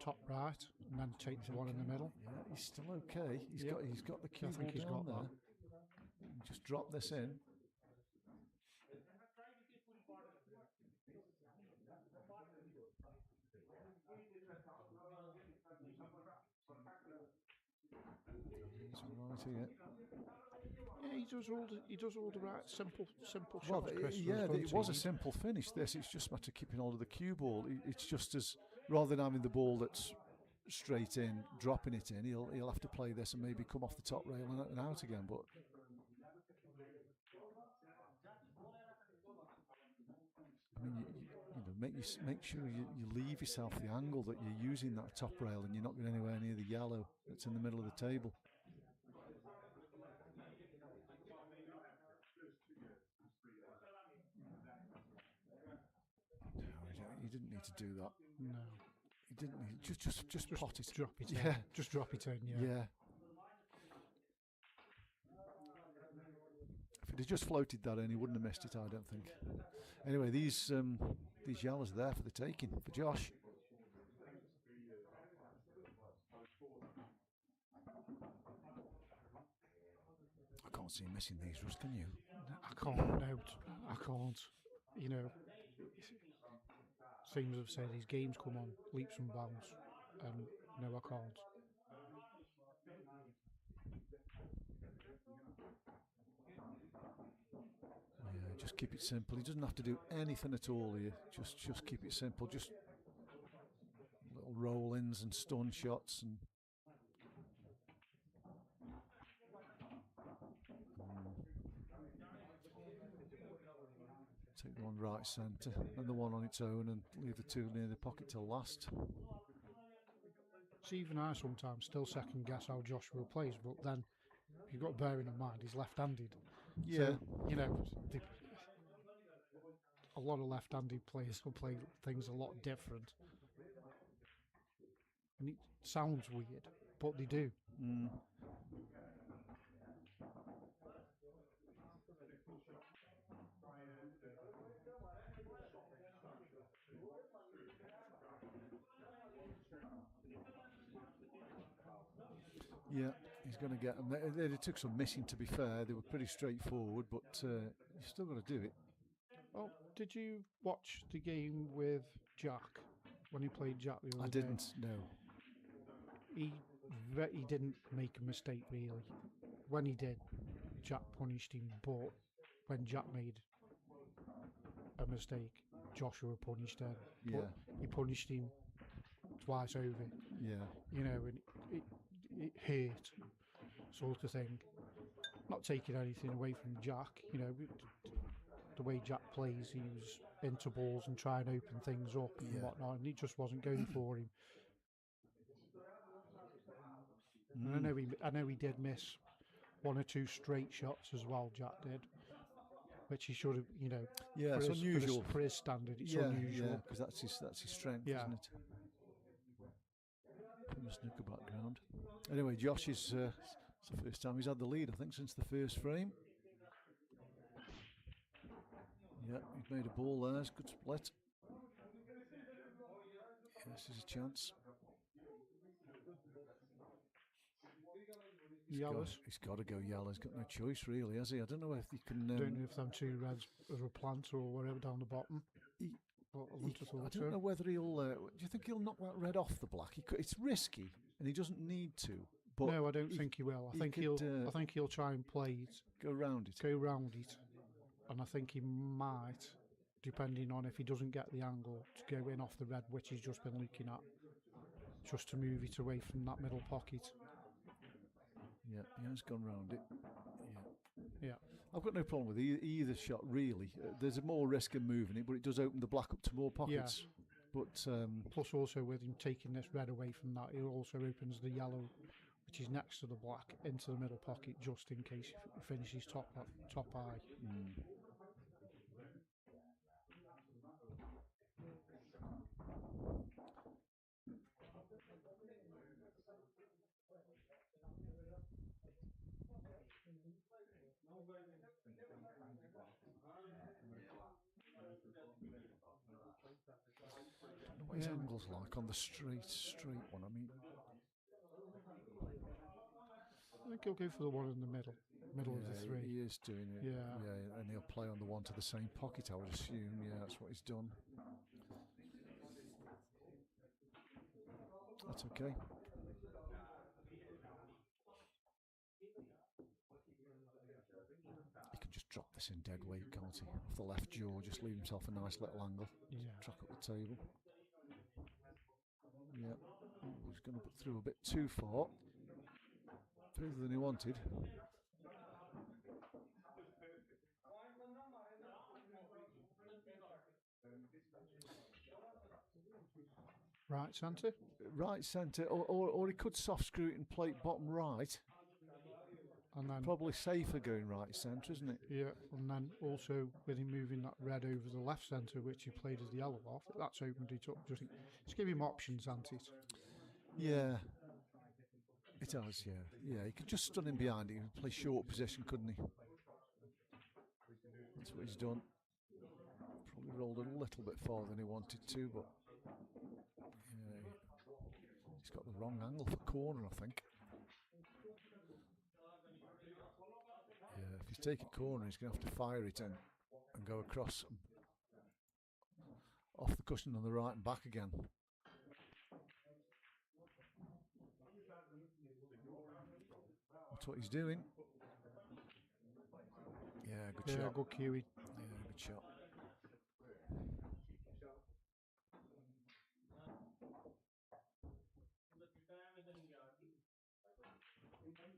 B: top right and then take the one in the middle.
A: Yeah, he's still okay. He's got the cue ball down there. Just drop this in. He's right here.
B: Yeah, he does all the right simple shots.
A: Well, it was a simple finish. It's just a matter of keeping hold of the cue ball. It's just as rather than having the ball that's straight in, dropping it in, he'll have to play this and maybe come off the top rail and out again. But I mean, make sure you leave yourself the angle that you're using that top rail, and you're not going anywhere near the yellow that's in the middle of the table. He didn't need to do that.
B: No,
A: he didn't need just pot it.
B: Drop it.
A: Yeah,
B: just drop it in.
A: Yeah. If he'd have just floated that in, he wouldn't have missed it, I don't think. Anyway, these yellows are there for the taking for Josh. I can't see him missing these, Russ, can you?
B: I can't. No, I can't. You know, seems to have said his game's come on leaps and bounds, and no, I can't.
A: Yeah, just keep it simple. He doesn't have to do anything at all here. Just keep it simple. Just little roll-ins and stun shots and. Take the one right centre and the one on its own, and leave the 2 near the pocket till last.
B: See, even I sometimes still second guess how Joshua plays, but then you've got bearing in mind he's left-handed.
A: Yeah.
B: So, you know, a lot of left-handed players will play things a lot different. And it sounds weird, but they do.
A: Yeah, he's going to get them. They took some missing, to be fair. They were pretty straightforward, but you've still got to do it.
B: Oh, did you watch the game with Jack when he played Jack the other day?
A: I didn't, no.
B: He didn't make a mistake, really. When he did, Jack punished him, but when Jack made a mistake, Joshua punished him.
A: Yeah.
B: He punished him twice over.
A: Yeah.
B: You know, and it hurt, sort of thing. Not taking anything away from Jack, you know, the way Jack plays, he was into balls and trying to open things up and whatnot, and it just wasn't going for him. And I know he did miss 1 or 2 straight shots as well, Jack did, which he should have, you know.
A: Yeah, it's unusual
B: for his standard. It's unusual.
A: Yeah, because that's his strength, isn't it? From a snooker background. Anyway, Josh is it's the first time he's had the lead, I think, since the first frame. Yeah, he's made a ball there. It's a good split. Yeah, this is a chance.
B: Yellows.
A: He's got to go yellow. He's got no choice, really, has he? I don't know if he can.
B: Don't know if them 2 reds are a plant or whatever down the bottom.
A: I don't know whether he'll. Do you think he'll knock that red off the black? It's risky, and he doesn't need to. But
B: No, I don't think he will. I think
A: could,
B: I think he'll try and play it,
A: go round it.
B: go round it, and I think he might, depending on if he doesn't get the angle, to go in off the red, which he's just been looking at, just to move it away from that middle pocket.
A: Yeah, he has gone round it. Yeah.
B: Yeah.
A: I've got no problem with either shot, really. There's a more risk in moving it, but it does open the black up to more pockets. But
B: plus, also with him taking this red away from that, it also opens the yellow, which is next to the black, into the middle pocket, just in case he finishes top eye.
A: what his angle's like on the straight one. I mean,
B: I think he'll go for the one in the middle of the three.
A: He is doing it.
B: Yeah.
A: And he'll play on the one to the same pocket, I would assume. Yeah, that's what he's done. That's okay. He can just drop this in dead weight, can't he? Off the left jaw, just leave himself a nice little angle.
B: Yeah.
A: Track up the table. Yeah. He's going to put through a bit too far. Further than he wanted.
B: Right centre?
A: Right centre, or he could soft screw it and plate bottom right.
B: And then
A: probably safer going right centre, isn't it?
B: Yeah, and then also with him moving that red over the left centre, which he played as the yellow off, that's opened it up. Just give him options, hasn't it?
A: Yeah. It has, yeah. Yeah, he could just stun him behind it and play short position, couldn't he? That's what he's done. Probably rolled a little bit farther than he wanted to, but yeah, he's got the wrong angle for corner, I think. Yeah, if he's taking corner, he's going to have to fire it in and go across off the cushion on the right and back again. That's what he's doing. Yeah, good shot.
B: Good cueing.
A: Yeah, good shot.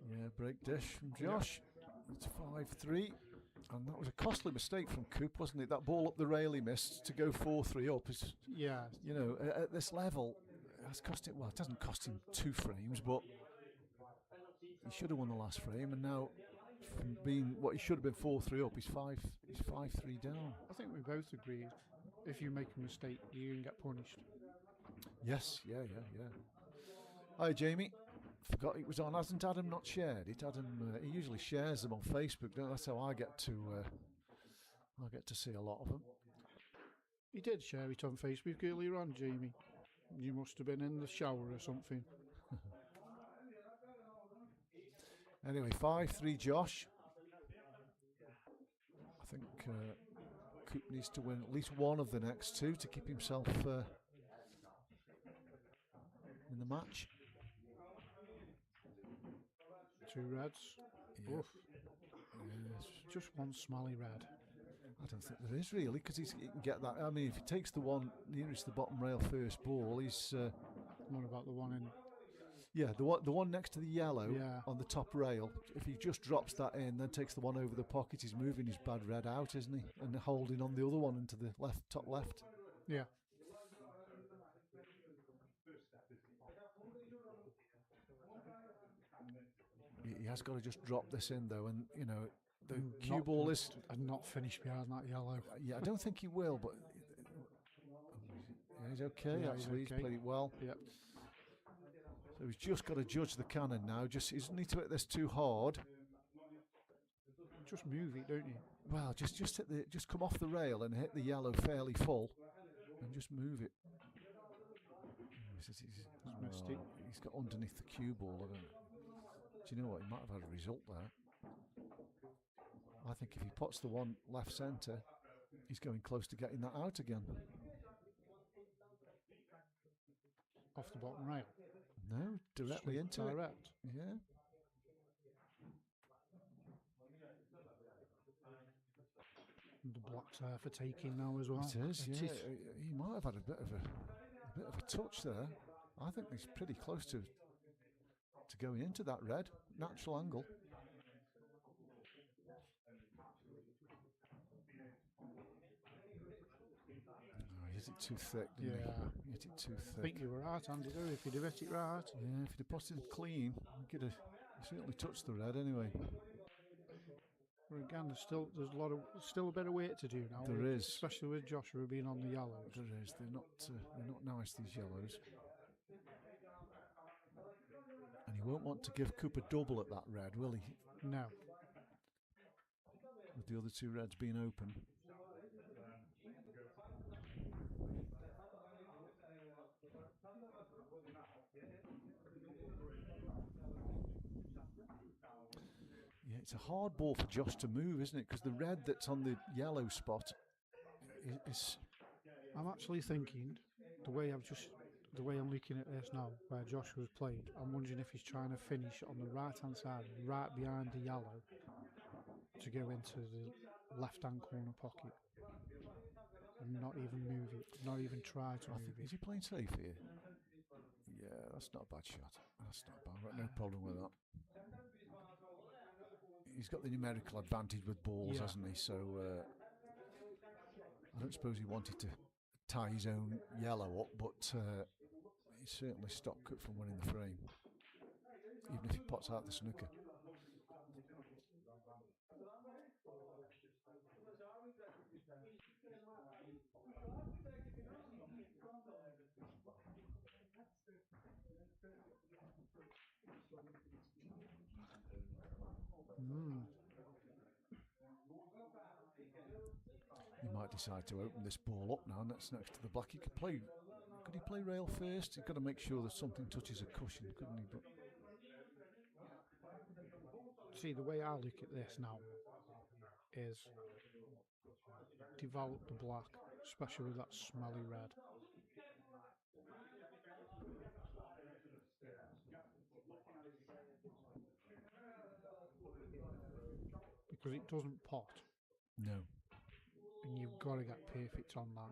A: Yeah, break dish from Josh. It's 5-3. And that was a costly mistake from Coop, wasn't it? That ball up the rail he missed to go 4-3 up is,
B: yeah,
A: you know, at this level, it's cost him, well, it doesn't cost him 2 frames, but he should have won the last frame, and now from being what he should have been 4-3 up, he's 5-3 down.
B: I think we both agree if you make a mistake, you can get punished.
A: Yes, yeah. Hi, Jamie. Forgot it was on. Hasn't Adam not shared it? Adam, he usually shares them on Facebook. That's how I get to see a lot of them.
B: He did share it on Facebook earlier on, Jamie. You must have been in the shower or something.
A: Anyway, 5-3 Josh. I think Coop needs to win at least one of the next two to keep himself in the match.
B: 2 reds.
A: Yeah.
B: Oof.
A: Yes.
B: Just one smelly red.
A: I don't think there is really, because he can get that. I mean, if he takes the one nearest the bottom rail first ball, he's.
B: What about the one in?
A: Yeah, the one next to the yellow on the top rail. If he just drops that in, then takes the one over the pocket, he's moving his bad red out, isn't he? And holding on the other one into the top left.
B: Yeah.
A: He has got to just drop this in though, and you know the cue ball is
B: and not finish behind that yellow.
A: Yeah, I don't think he will, but yeah, he's okay.
B: Yeah,
A: actually,
B: he's
A: he's played it well.
B: Yep.
A: So he's just got to judge the cannon now. He doesn't need to hit this too hard.
B: Just move it, don't you?
A: Well, just come off the rail and hit the yellow fairly full, and just move it. He's got underneath the cue ball. I don't know. Do you know what? He might have had a result there. I think if he puts the one left centre, he's going close to getting that out again.
B: Off the bottom rail?
A: No, directly
B: Straight
A: into it.
B: direct.
A: Yeah.
B: And the black's there for taking now as well.
A: It is,
B: It's
A: yeah.
B: it.
A: He might have had a bit of a touch there. I think he's pretty close to going into that red. Natural angle. Oh, he hit it too thick, didn't he? He hit it too
B: I
A: thick.
B: think you were right, Andy, though, if you'd have hit it right.
A: Yeah, if he'd have posted it clean, he could have certainly touched the red anyway.
B: But again, there's still a bit of weight to do now.
A: There is,
B: especially with Joshua being on the yellows.
A: There is. They're not nice, these yellows. And he won't want to give Cooper double at that red, will he?
B: No.
A: With the other two reds being open. Yeah, it's a hard ball for Josh to move, isn't it? Because the red that's on the yellow spot is.
B: I'm actually thinking the way I'm looking at this now, where Joshua's played. I'm wondering if he's trying to finish on the right hand side, right behind the yellow, to go into the left hand corner pocket, and not even move it, not even try to move it.
A: Is he playing safe here? Yeah, that's not a bad shot. That's not bad. I've got no problem with that. He's got the numerical advantage with balls, hasn't he? So I don't suppose he wanted to tie his own yellow up, but he certainly stopped Cook from winning the frame, even if he pots out the snooker. He might decide to open this ball up now, and that's next to the black. Could he play rail first? He's got to make sure that something touches a cushion, couldn't he? But
B: see, the way I look at this now is develop the black, especially with that smelly red. Because it doesn't pot.
A: No.
B: And you've got to get perfect on that.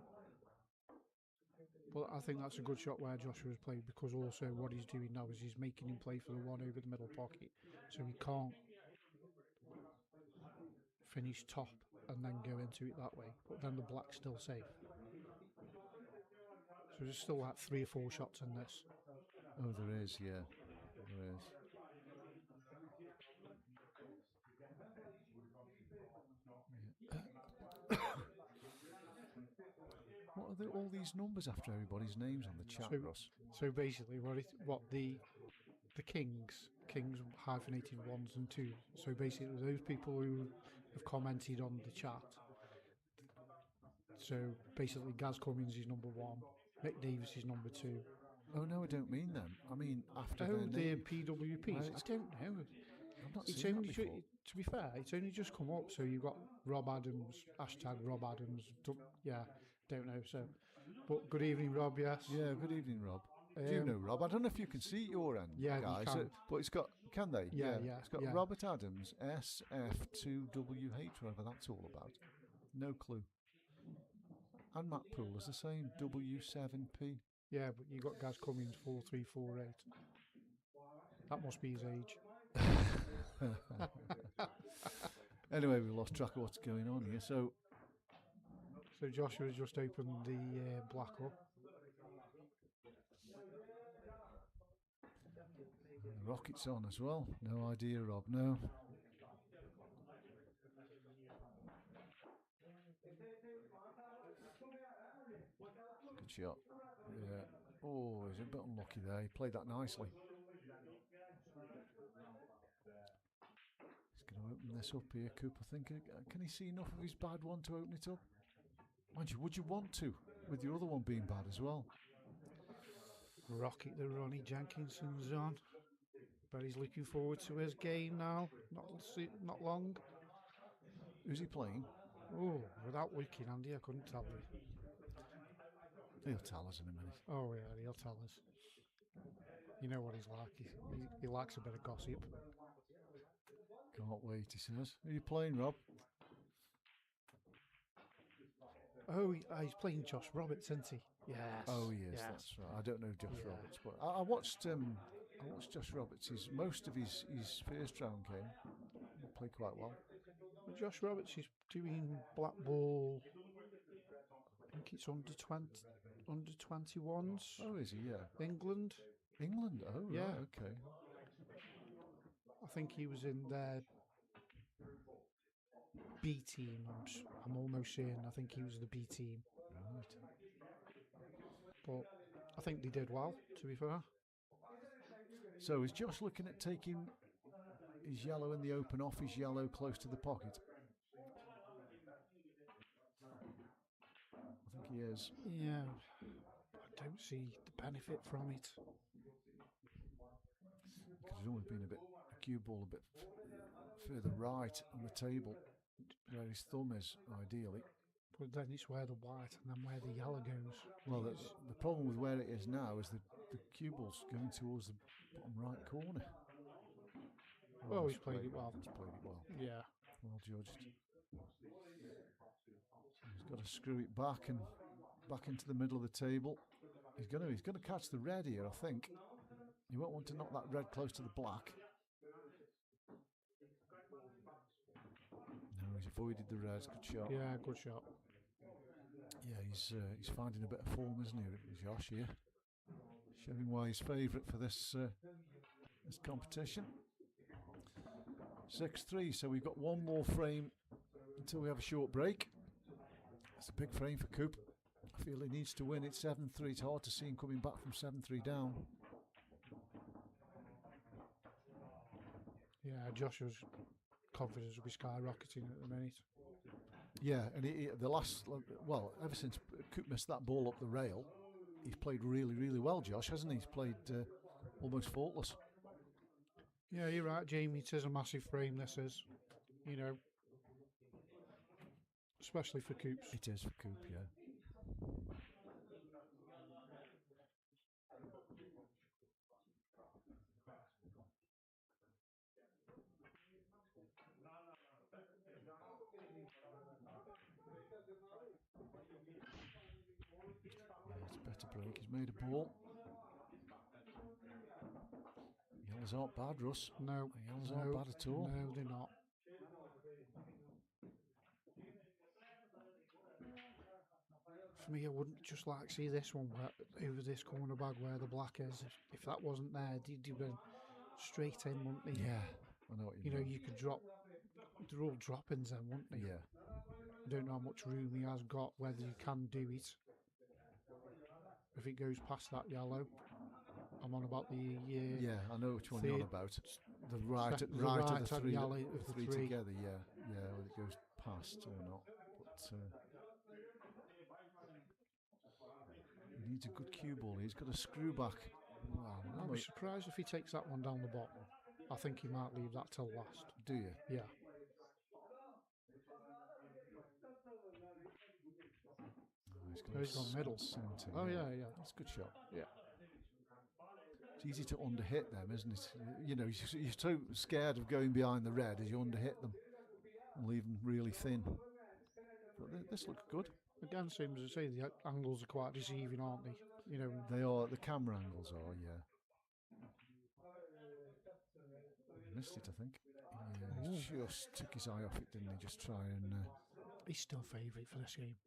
B: But I think that's a good shot where Joshua's played, because also what he's doing now is he's making him play for the one over the middle pocket. So he can't finish top and then go into it that way. But then the black's still safe. So there's still like 3 or 4 shots in this.
A: Oh, there is, yeah. There is. What are all these numbers after everybody's names on the chat, Ross?
B: So basically, what the kings hyphenated 1s and 2s. So basically, those people who have commented on the chat. So basically, Gaz Cummins is number 1, Mick Davis is number 2.
A: Oh no, I don't mean them. I mean after
B: their PWPs. I don't know.
A: I've not seen that before.
B: To be fair, it's only just come up. So you've got Rob Adams, hashtag Rob Adams. Yeah, don't know. So, but good evening, Rob. Yes.
A: Yeah, good evening, Rob. Do you know Rob? I don't know if you can see your end,
B: yeah,
A: guys.
B: You can.
A: But it's got. Can they?
B: Yeah.
A: It's got Robert Adams, SF2WH, whatever that's all about. No clue. And Matt Poole is the same, W7P.
B: Yeah, but you got Gaz Cummins 4348. That must be his age.
A: Anyway, we lost track of what's going on here. So
B: Joshua's just opened the black up.
A: And the rocket's on as well. No idea, Rob. No. Good shot. Yeah. Oh, he's a bit unlucky there. He played that nicely. He's going to open this up here, Cooper. Can he see enough of his bad one to open it up? Mind you, would you want to, with your other one being bad as well?
B: Rocket the Ronnie Jenkinson's on. But he's looking forward to his game now. Not long.
A: Who's he playing?
B: Oh, without looking, Andy, I couldn't tell you.
A: He'll tell us in a minute.
B: Oh yeah, he'll tell us. You know what he's like. He likes a bit of gossip.
A: Can't wait, he says. Who are you playing, Rob?
B: Oh, he's playing Josh Roberts, isn't he? Yes.
A: Oh, yes,
B: yes.
A: that's right. I don't know Josh
B: Yeah.
A: Roberts, but I watched Josh Roberts. Most of his first round game. He played quite well.
B: But Josh Roberts is doing black ball. I think it's under 21s.
A: Oh, is he? Yeah.
B: England.
A: England. Oh,
B: Yeah.
A: right. Okay.
B: I think he was in their B team. I'm almost saying I think he was the B team.
A: Right.
B: But I think they did well, to be fair.
A: So is Josh looking at taking his yellow in the open off his yellow close to the pocket? I think he is.
B: Yeah. I don't see the benefit from it.
A: Could have always been a cue ball a bit further right on the table, where his thumb is, ideally.
B: But then it's where the white and then where the yellow goes.
A: Well, the problem with where it is now is the cue ball's going towards the bottom right corner.
B: Oh, he's played it well.
A: He's played it well.
B: Yeah.
A: Well judged. He's got to screw it back into the middle of the table. He's going to catch the red here, I think. You won't want to knock that red close to the black. No, he's avoided the red. Good shot.
B: Yeah, good shot.
A: Yeah, he's finding a bit of form, isn't he, Josh? Here, showing why he's favourite for this competition. 6-3. So we've got one more frame until we have a short break. It's a big frame for Coop. I feel he needs to win. It's 7-3. It's hard to see him coming back from 7-3 down.
B: Yeah, Joshua's confidence will be skyrocketing at the minute.
A: Yeah, and ever since Coop missed that ball up the rail, he's played really, really well, Josh, hasn't he? He's played almost faultless.
B: Yeah, you're right, Jamie. It is a massive frame, this is. You know, especially for Coops.
A: It is for Coop, yeah. It's a better break. He's made a ball. Yellows aren't bad, Russ.
B: No.
A: Yellows aren't bad at all.
B: No, they're not. For me, I wouldn't just like to see this one over this corner bag where the black is. If that wasn't there, they'd been straight in, wouldn't they?
A: Yeah, I know what you mean.
B: You know, you could drop. They're all drop-ins then, wouldn't they?
A: Yeah.
B: I don't know how much room he has got, whether you can do it. If it goes past that yellow, I'm on about the
A: yeah, I know which one you're on about. The right of the three,
B: yellow of the three
A: together. Yeah, whether it goes past or not. But he needs a good cue ball. He's got a screw back. Wow,
B: I'll be surprised if he takes that one down the bottom. I think he might leave that till last.
A: Do you?
B: Yeah. He's gone middle. Oh yeah.
A: That's a good shot.
B: Yeah.
A: It's easy to underhit them, isn't it? You know, you're so scared of going behind the red as you underhit them and leave them really thin. But this looks good.
B: Again, seems to say the angles are quite deceiving, aren't they? You know,
A: they are. The camera angles are, yeah. He missed it, I think. Yeah, he just took his eye off it, didn't he? Just try and.
B: He's still favourite for this game.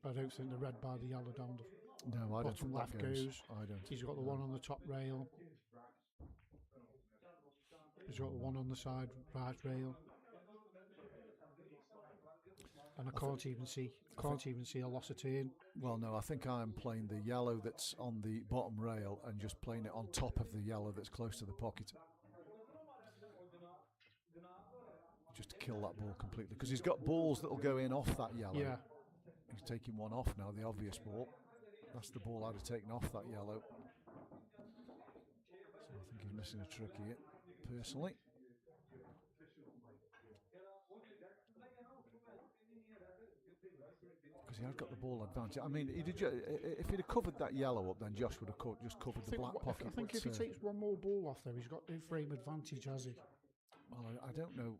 B: I don't think the red by the yellow down the
A: I don't
B: bottom
A: think
B: left
A: that goes. I don't.
B: He's got the one on the top rail. He's got the one on the side right rail. And I can't even see a loss of turn.
A: Well, no, I think I'm playing the yellow that's on the bottom rail and just playing it on top of the yellow that's close to the pocket. Just to kill that ball completely. Because he's got balls that'll go in off that yellow.
B: Yeah.
A: He's taking one off now, the obvious ball. That's the ball I'd have taken off that yellow. So I think he's missing a trick here, personally. Because because he had got the ball advantage. I mean, if he'd have covered that yellow up, then Josh would have just covered the black pocket.
B: I think if he takes one more ball off, though, he's got no frame advantage, has he?
A: Well, I don't know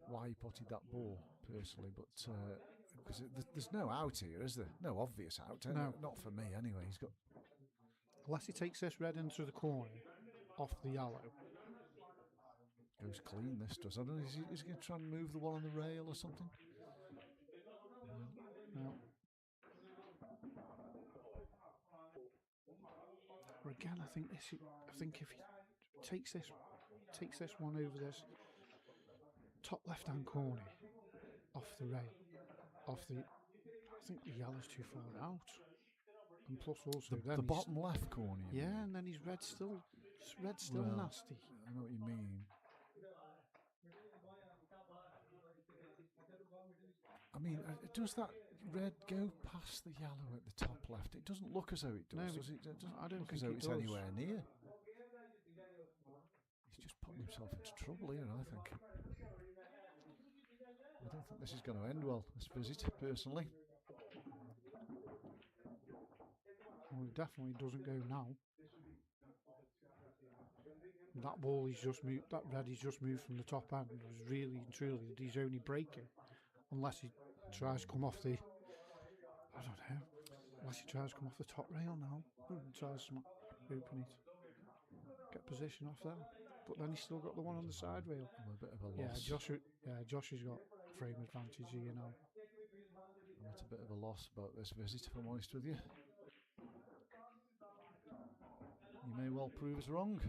A: why he potted that ball personally, but because there's no out here, is there? No obvious out.
B: No.
A: Not for me anyway. He's got.
B: Unless he takes this red into the corner, off the yellow.
A: Goes clean, this does. I don't know, is he going to try and move the one on the rail or something?
B: No. Or again, I think if he takes this one over this top left-hand corner, off the rail, I think the yellow's too far out. And plus also
A: the bottom left corner.
B: Yeah, and then his red's still nasty.
A: I know what you mean. I mean, does that red go past the yellow at the top left? It doesn't look as though it does.
B: No,
A: does it? It doesn't
B: I don't
A: look
B: think
A: as though
B: it
A: it's
B: does.
A: anywhere near. He's just putting himself into trouble here, I think. I don't think this is going to end well, this visit, personally.
B: Well, it definitely doesn't go now. That ball he's just moved, that red he's just moved from the top end was really and truly he's only breaking, unless he tries to come off the, I don't know, unless he tries to come off the top rail now and tries to open it, get position off there. But then he's still got the one on the side rail.
A: I'm a bit of a loss.
B: Josh has got frame advantage here now.
A: I'm at a bit of a loss about this visit, if I'm honest with you. You may well prove us wrong.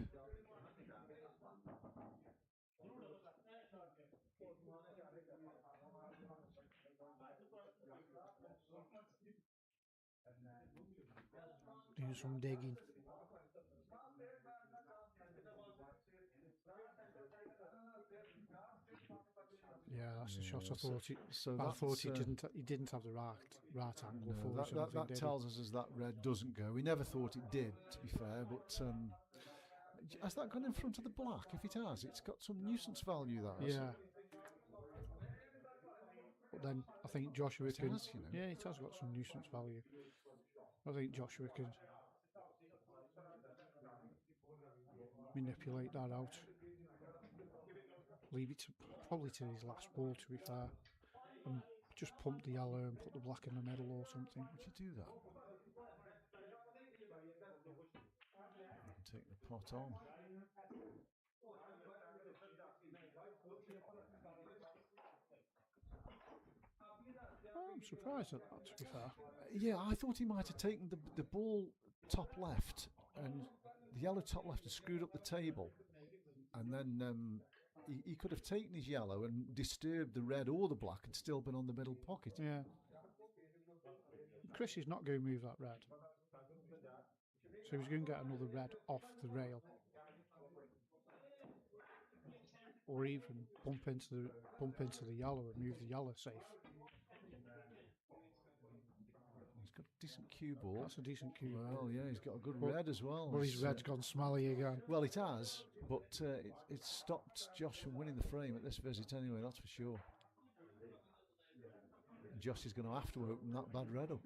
B: Do some digging. Yeah, that's the shot. I thought he didn't have the right angle for it.
A: That tells us that red doesn't go. We never thought it did, to be fair, but has that gone in front of the black? If it has, it's got some nuisance value, that has.
B: Yeah. But then I think Joshua can.
A: Has, you know.
B: Yeah, it has got some nuisance value. I think Joshua can manipulate that out. Leave it probably to his last ball, to be fair, and just pump the yellow and put the black in the middle or something.
A: Would you do that? And take the pot on.
B: I'm surprised at that, to be fair.
A: Yeah, I thought he might have taken the ball top left and the yellow top left and screwed up the table, and then he could have taken his yellow and disturbed the red or the black and still been on the middle pocket.
B: Yeah. Chris is not going to move that red, so he's going to get another red off the rail, or even bump into the yellow and move the yellow safe.
A: He's got a decent cue ball.
B: That's a decent cue.
A: Well, yeah, he's got a good red as well.
B: Well, his red's gone smelly again.
A: Well, it has, but it's stopped Josh from winning the frame at this visit anyway, that's for sure. Josh is going to have to open that bad red up.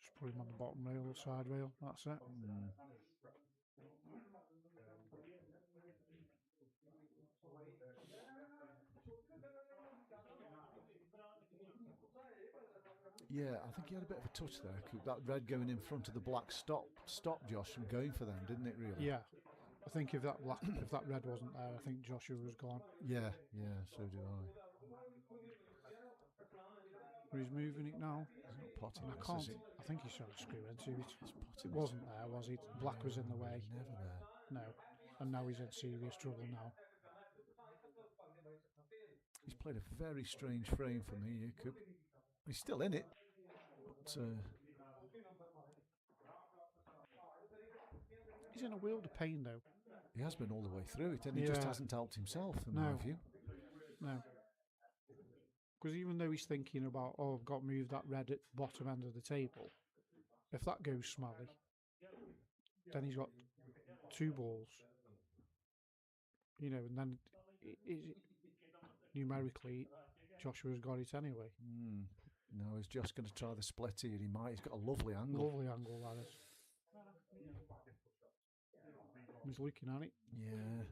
B: Just put him on the bottom rail or side rail, that's it.
A: Yeah, I think he had a bit of a touch there. That red going in front of the black stopped Josh from going for them, didn't it, really?
B: Yeah. I think if that red wasn't there, I think Joshua was gone.
A: Yeah, so do I.
B: But he's moving it now.
A: He's not potting
B: I
A: this,
B: can't.
A: is he?
B: I think he's trying to screw into it.
A: He's
B: It wasn't there, was it? Black was in the way.
A: Never there.
B: No. And now he's in serious trouble now.
A: He's played a very strange frame for me, Jacob. He's still in it, but
B: he's in a world of pain, though.
A: he has been all the way through it, and he just hasn't helped himself, in my view.
B: No. Because even though he's thinking about, I've got to move that red at the bottom end of the table, if that goes smelly, then he's got two balls. And then numerically, Joshua's got it anyway.
A: No, he's just going to try the split here. He might. He's got a lovely angle.
B: Lovely angle, that is. He's looking at it.
A: Yeah.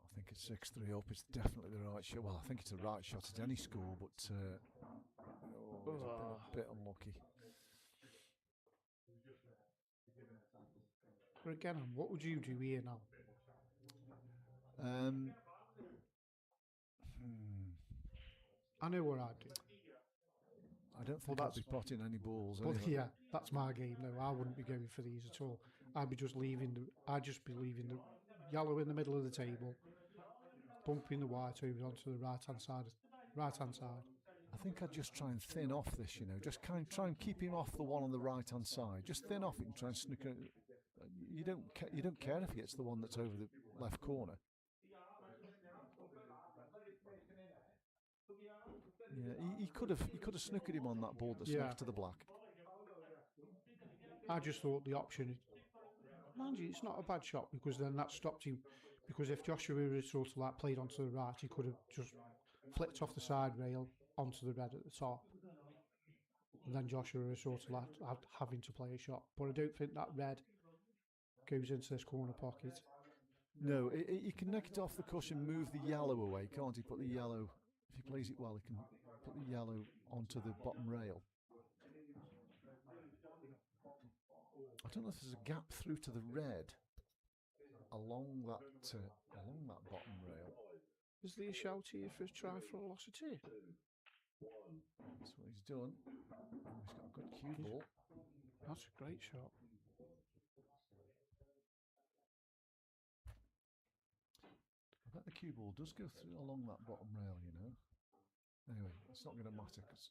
A: I think it's 6-3 up. It's definitely the right shot. Well, I think it's the right shot at any score, but he's a bit unlucky.
B: But again, what would you do here now? I know what I'd do.
A: I don't think I'd be potting any balls.
B: But
A: anyway.
B: yeah, that's my game now. I wouldn't be going for these at all. I'd just be leaving the yellow in the middle of the table, bumping the white over onto the right hand side.
A: I think I'd just try and thin off this, just try and keep him off the one on the right hand side. Just thin off it and try and snooker it. You don't care if he gets the one that's over the left corner. Yeah, he could have snookered him on that ball that's next to the black.
B: I just thought the option, mind you, it's not a bad shot because then that stopped him. Because if Joshua had sort of like played onto the right, he could have just flicked off the side rail onto the red at the top. And then Joshua was sort of like having to play a shot. But I don't think that red goes into this corner pocket.
A: No, he can nick it off the cushion, move the yellow away, can't he? Put the yellow, if he plays it well, he can put the yellow onto the bottom rail. I don't know if there's a gap through to the red along that bottom rail.
B: Is there a shout here for trying for velocity?
A: That's what he's done. He's got a good cue ball.
B: That's a great shot.
A: I bet the cue ball does go through along that bottom rail, Anyway, it's not going to matter because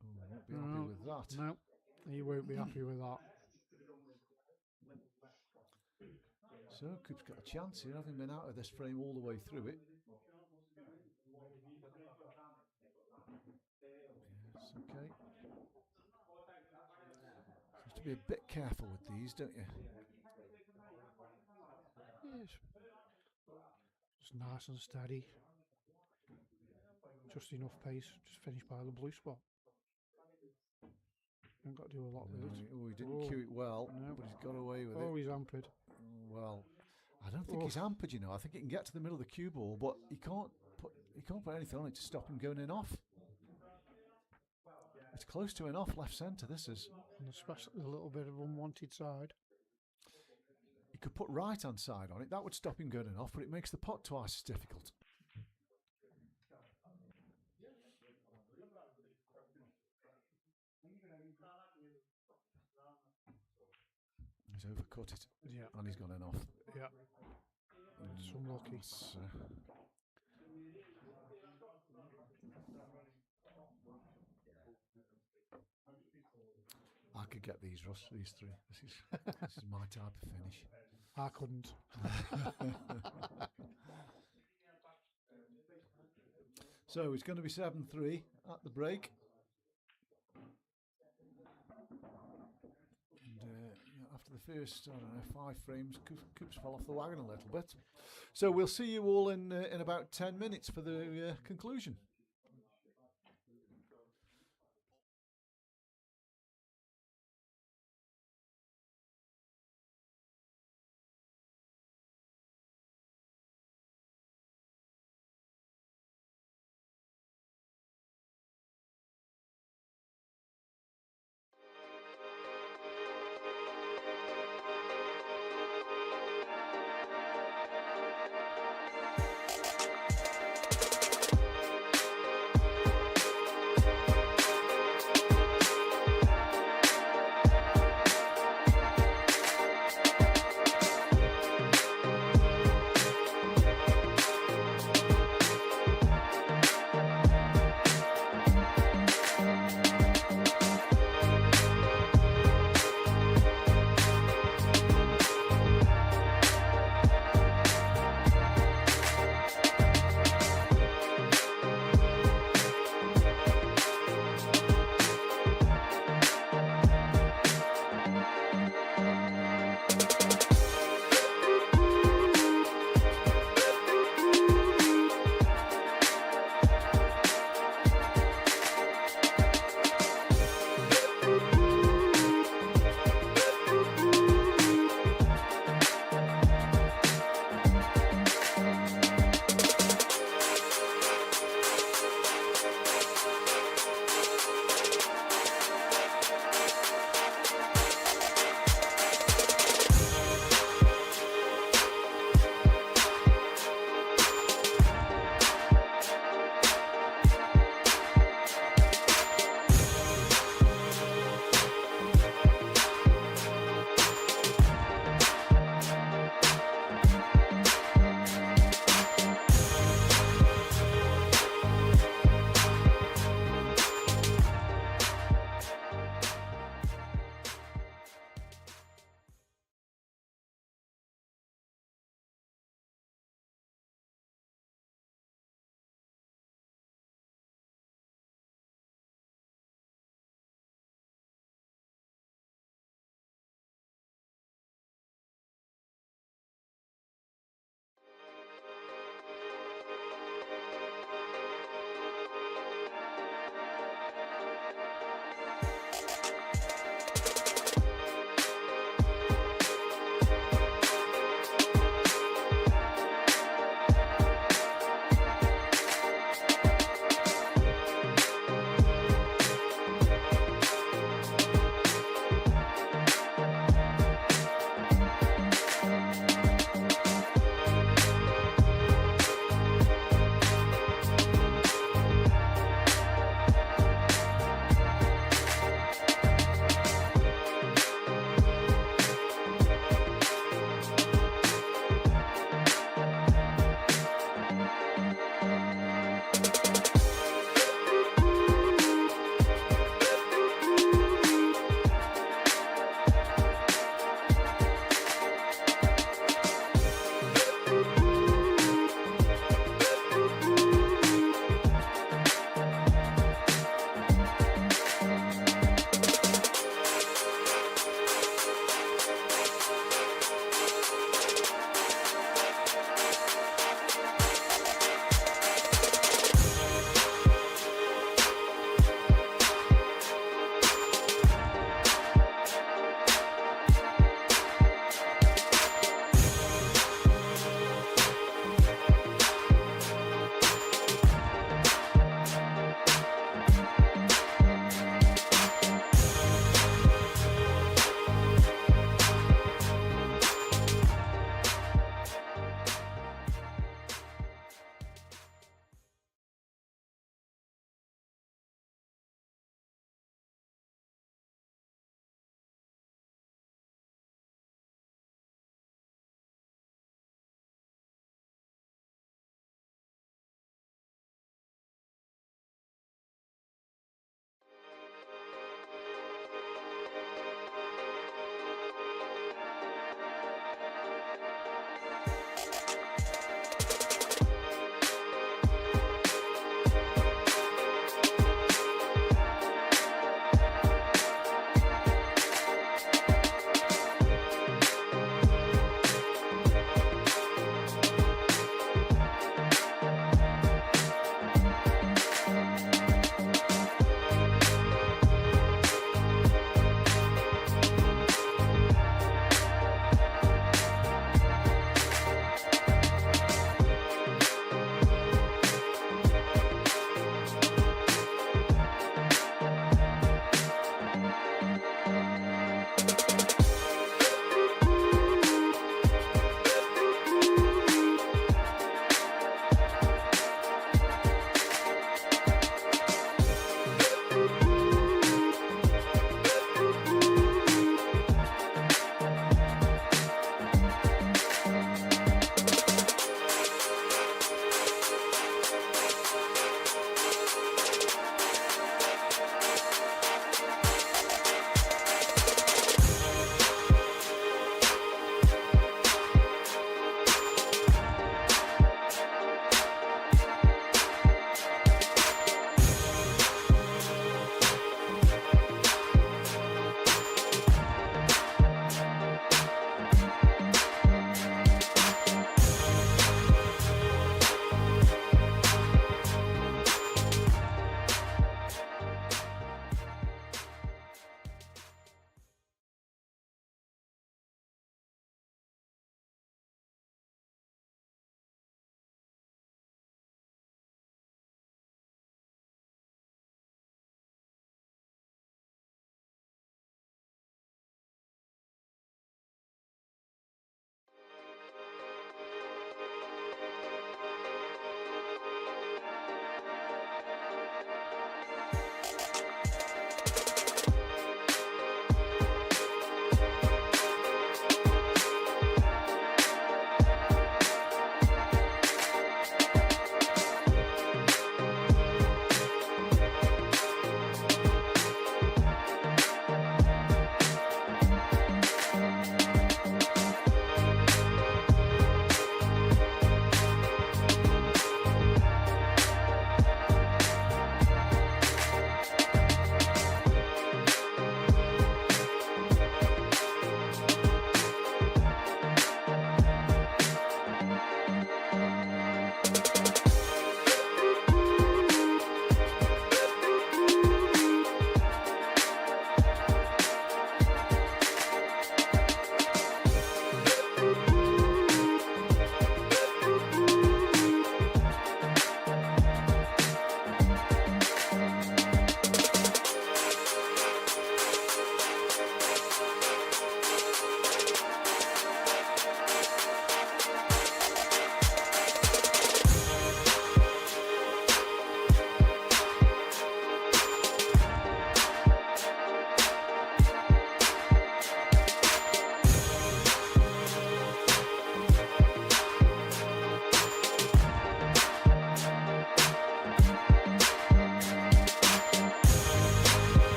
A: he won't be happy with that.
B: No, he won't be happy with that.
A: So Coop's got a chance here, having been out of this frame all the way through it. Yes, okay. Seems to be a bit careful with these, don't you?
B: Yes. Just nice and steady. Just enough pace. Just finish by the blue spot. Haven't got to do a lot with it.
A: Oh, he didn't cue it well, but he's got away with it.
B: Oh, he's hampered.
A: Well, I don't think he's hampered, I think he can get to the middle of the cue ball, but he can't put anything on it to stop him going in off. It's close to an off left centre, this is.
B: And especially a little bit of unwanted side.
A: He could put right hand side on it, that would stop him going in off, but it makes the pot twice as difficult. He's overcut it.
B: Yeah.
A: And he's gone in off.
B: Yeah. It's unlucky.
A: I could get these, Russ, these three. This is my type of finish.
B: I couldn't.
A: So it's going to be 7-3 at the break. After the first, 5 frames, Coops fell off the wagon a little bit. So we'll see you all in about 10 minutes for the conclusion.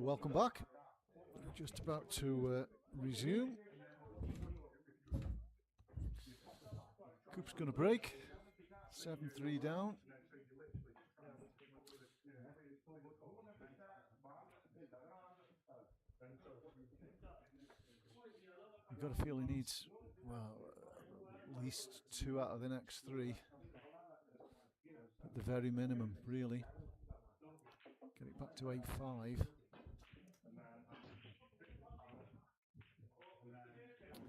A: Welcome back. Just about to resume. Coop's going to break. 7-3 down. You've got to feel he needs, well, at least 2 out of the next 3. At the very minimum, really. Get it back to 8-5.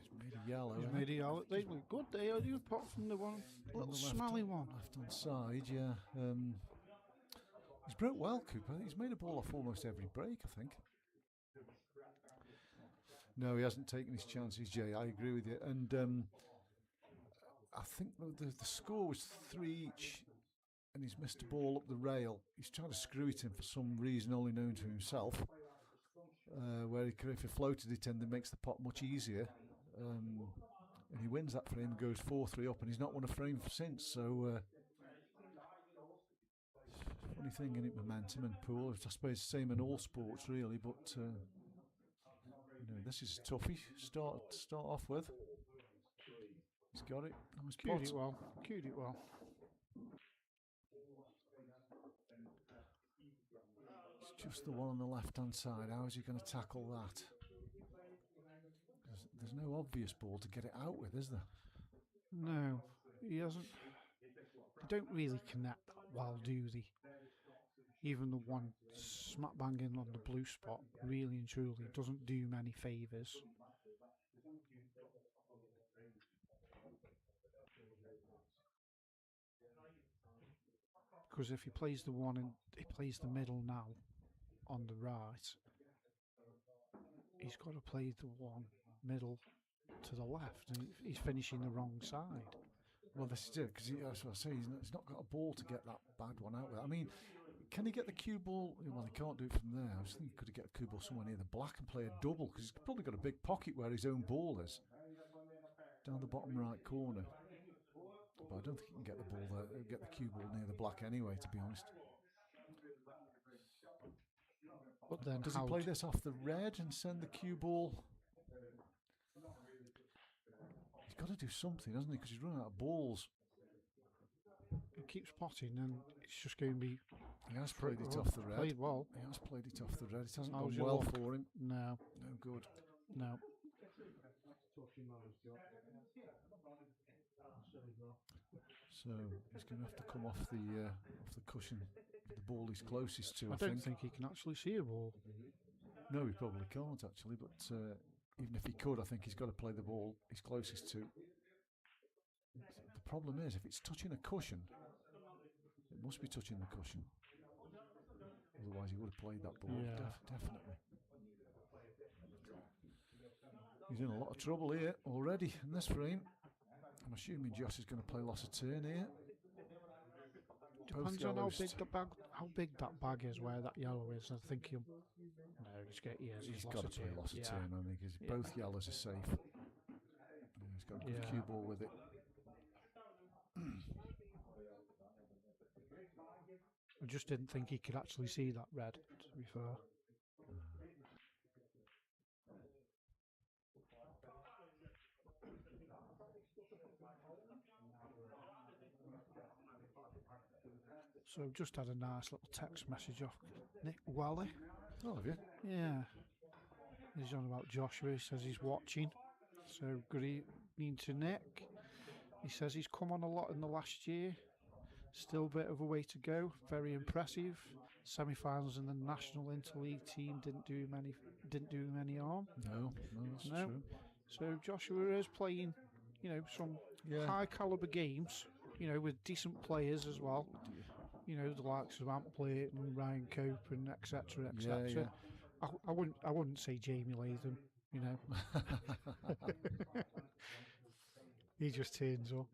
A: He's made a yellow.
B: He's made a yellow. They look good. They are, apart from the one little smelly one.
A: Left hand side, yeah. He's broke well, Cooper. He's made a ball off almost every break, I think. No, he hasn't taken his chances, Jay. I agree with you. And I think the score was 3 each, and he's missed a ball up the rail. He's trying to screw it in for some reason only known to himself. Where he could, if he floated it in, that makes the pot much easier. And he wins that frame, goes 4-3 up, and he's not won a frame since. So funny thing, isn't it, momentum and pool? I suppose the same in all sports, really. But this is a toughie. Start off with. He's got it. Nice
B: Cued it well. Cued it well.
A: It's just the one on the left-hand side. How is he going to tackle that? There's no obvious ball to get it out with, is there?
B: No, he hasn't. They don't really connect that well, do they? Even the one smack banging on the blue spot, really and truly, doesn't do many favours. Because if he plays the one and he plays the middle now on the right, he's got to play the one middle to the left, and he's finishing the wrong side.
A: Well, this is it, because that's what I say, he's not got a ball to get that bad one out with. I mean, can he get the cue ball? Well, he can't do it from there. I was thinking he could get a cue ball somewhere near the black and play a double, because he's probably got a big pocket where his own ball is. Down the bottom right corner. But I don't think he can get the ball there, get the cue ball near the black anyway, to be honest.
B: But then
A: does he play this off the red and send the cue ball? He's got to do something, hasn't he? Because he's running out of balls.
B: He keeps potting, and it's just going to be.
A: He has played it off the red.
B: Played well.
A: He has played it off the red. It hasn't gone well for him.
B: No.
A: No good.
B: No.
A: So he's going to have to come off the cushion. The ball he's closest to.
B: I don't think he can actually see a ball.
A: No, he probably can't actually. But even if he could, I think he's got to play the ball he's closest to. The problem is, if it's touching a cushion, it must be touching the cushion. Otherwise, he would have played that ball.
B: Yeah.
A: Definitely. He's in a lot of trouble here already in this frame. I'm assuming Josh is going to play loss of turn here.
B: Depends on how big that bag is, where that yellow is. I think he'll. No, he's
A: got to play loss of turn, I think, because both yellows are safe. He's got a good cue ball with it.
B: I just didn't think he could actually see that red, to be fair. So I've just had a nice little text message off Nick Wally.
A: Oh, have you?
B: Yeah. He's on about Joshua. He says he's watching. So good evening to Nick. He says he's come on a lot in the last year. Still a bit of a way to go. Very impressive. Semi-finals in the national interleague team didn't do him any harm.
A: No, that's true.
B: So Joshua is playing, some high caliber games. With decent players as well. The likes of Ampley and Ryan Cope and etc. etc.
A: Yeah.
B: I wouldn't say Jamie Latham. He just turns up.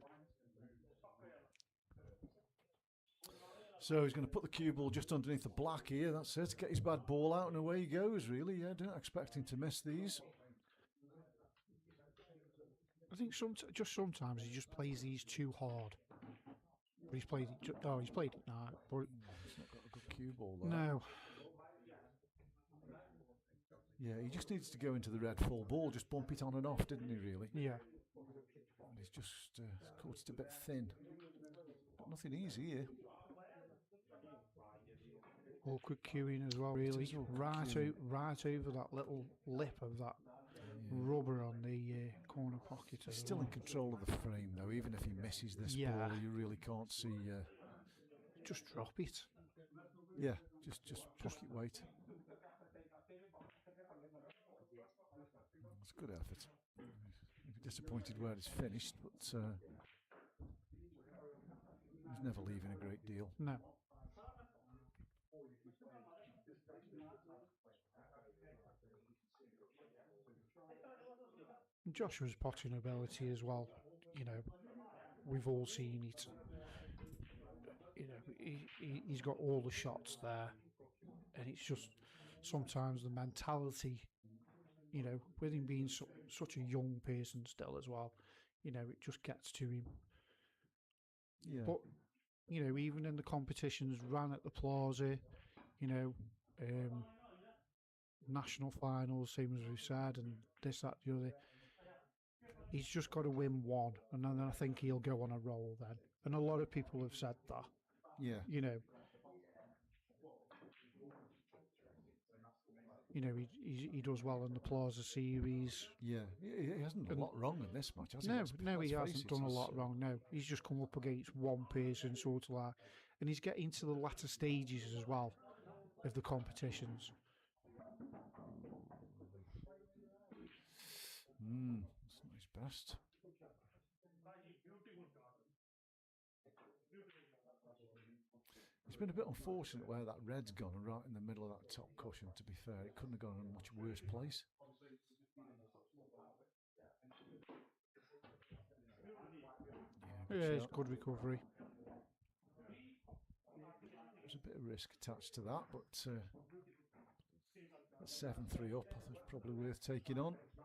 A: So he's going to put the cue ball just underneath the black here. That's it. Get his bad ball out and away he goes. Really, don't expect him to miss these.
B: I think sometimes he just plays these too hard. But he's played it. He's played it now. But
A: He's not got a good cue ball there.
B: No.
A: Yeah, he just needs to go into the red full ball, just bump it on and off, didn't he, really?
B: Yeah.
A: And he's just caught it a bit thin. But nothing easy here.
B: Awkward queuing as well, really.
A: is awkward
B: Right,
A: queuing.
B: right over that little lip of that
A: Yeah.
B: rubber on the corner pocket.
A: He's
B: as
A: still
B: well.
A: in control of the frame, though. Even if he misses this
B: Yeah.
A: ball, you really can't see.
B: Just drop it.
A: Yeah, just pocket weight. It's a good effort. Maybe disappointed where it's finished, but he's never leaving a great deal.
B: No. Joshua's potting ability as well. You know, we've all seen it. You know, he's got all the shots there, and it's just sometimes the mentality. You know, with him being such a young person still as well, you know, it just gets to him.
A: Yeah.
B: But you know, even in the competitions, ran at the Plaza, you know, national finals, same as we've said, and this, that, the other. He's just got to win one, and then I think he'll go on a roll then. And a lot of people have said that.
A: Yeah.
B: You know, he does well in the Plaza series.
A: Yeah, he hasn't done a lot wrong in this match, has he?
B: No, he
A: Let's
B: hasn't
A: face it,
B: done a
A: he's,
B: lot wrong. No, he's just come up against one person, sort of like, and he's getting to the latter stages as well of the competitions.
A: That's not his best. It's been a bit unfortunate where that red's gone right in the middle of that top cushion, to be fair. It couldn't have gone in a much worse place.
B: Yeah, it's good recovery.
A: There's a bit of risk attached to that, but at 7-3 up, I think it's probably worth taking on. I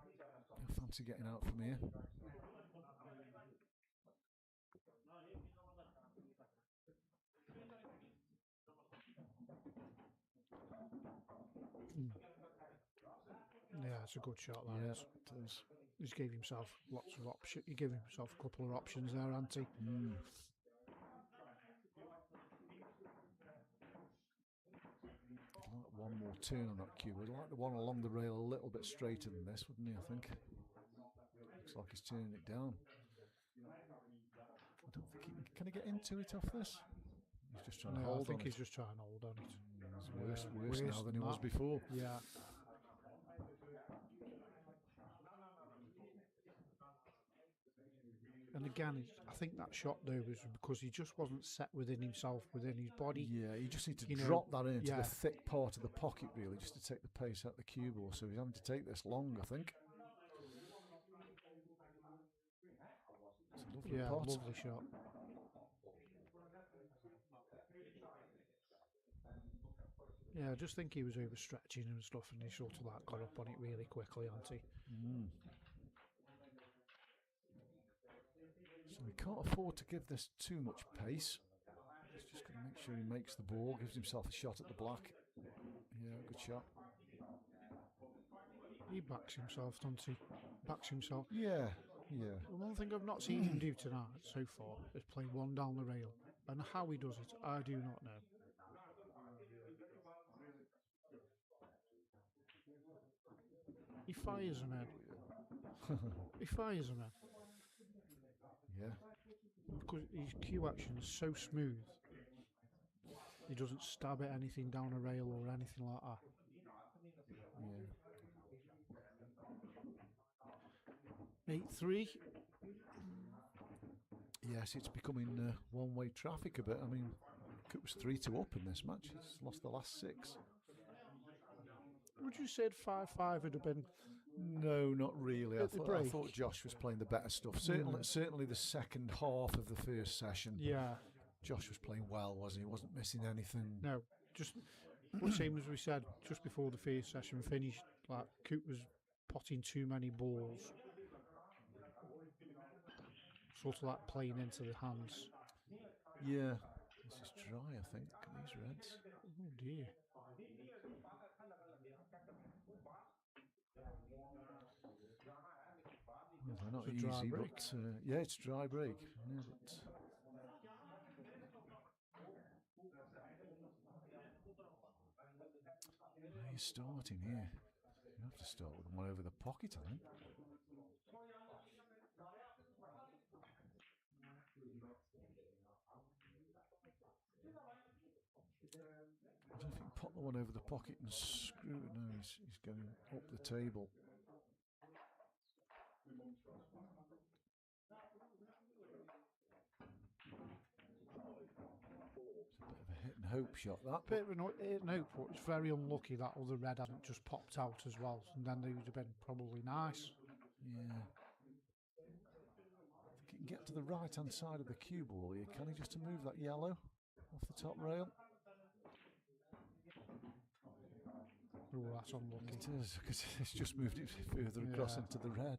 A: fancy getting out from here.
B: Yeah, it's a good shot, that is.
A: It is.
B: He's gave himself lots of options. He gave himself a couple of options there, hasn't he?
A: I'd like one more turn on that cube. I'd like the one along the rail a little bit straighter than this, wouldn't he, I think? Looks like he's turning it down. I don't think can he get into it off this? He's just trying to hold on it.
B: I think he's just trying to hold on it.
A: He's worse now than he was before.
B: Yeah. And again, I think that shot though was because he just wasn't set within himself, within his body.
A: Yeah, he just needs to drop that into the thick part of the pocket, really, just to take the pace out the cue ball. So he's having to take this long, I think. It's a lovely pot.
B: Lovely shot. Yeah, I just think he was overstretching and stuff, and he sort of like got up on it really quickly, hasn't he?
A: So he can't afford to give this too much pace. He's just going to make sure he makes the ball, gives himself a shot at the black. Yeah, good shot.
B: He backs himself, doesn't he? Backs himself.
A: Yeah.
B: One thing I've not seen him do tonight so far is play one down the rail. And how he does it, I do not know. He fires them in. He fires them in.
A: Yeah.
B: Because his cue action is so smooth. He doesn't stab at anything down a rail or anything like that.
A: Yeah.
B: 8-3.
A: Yes, it's becoming one-way traffic a bit. I mean, Cook was 3-2 up in this match. He's lost the last 6.
B: Would you say 5-5 would have been?
A: No, not really. I
B: I
A: thought Josh was playing the better stuff. Certainly the second half of the first session.
B: Yeah.
A: Josh was playing well, wasn't he? He wasn't missing anything.
B: No, just the same as we said just before the first session finished. Like Coop was potting too many balls, sort of like playing into the hands.
A: Yeah, this is dry. I think these reds.
B: Oh dear.
A: not
B: It's a dry
A: easy,
B: break.
A: but yeah, it's a dry break. Yeah, but how are you starting here? You have to start with one over the pocket, I think. I don't know if you can pop the one over the pocket and screw it. No, he's going up the table. It's a bit of a hit and hope shot, that.
B: Bit of an hope, but it's very unlucky that other red hasn't just popped out as well, and then they would have been probably nice.
A: Yeah. I think he can get to the right hand side of the cue ball here. Can he just to move that yellow off the top rail?
B: Oh, that's unlucky.
A: It is, because it's just moved it further across into the red.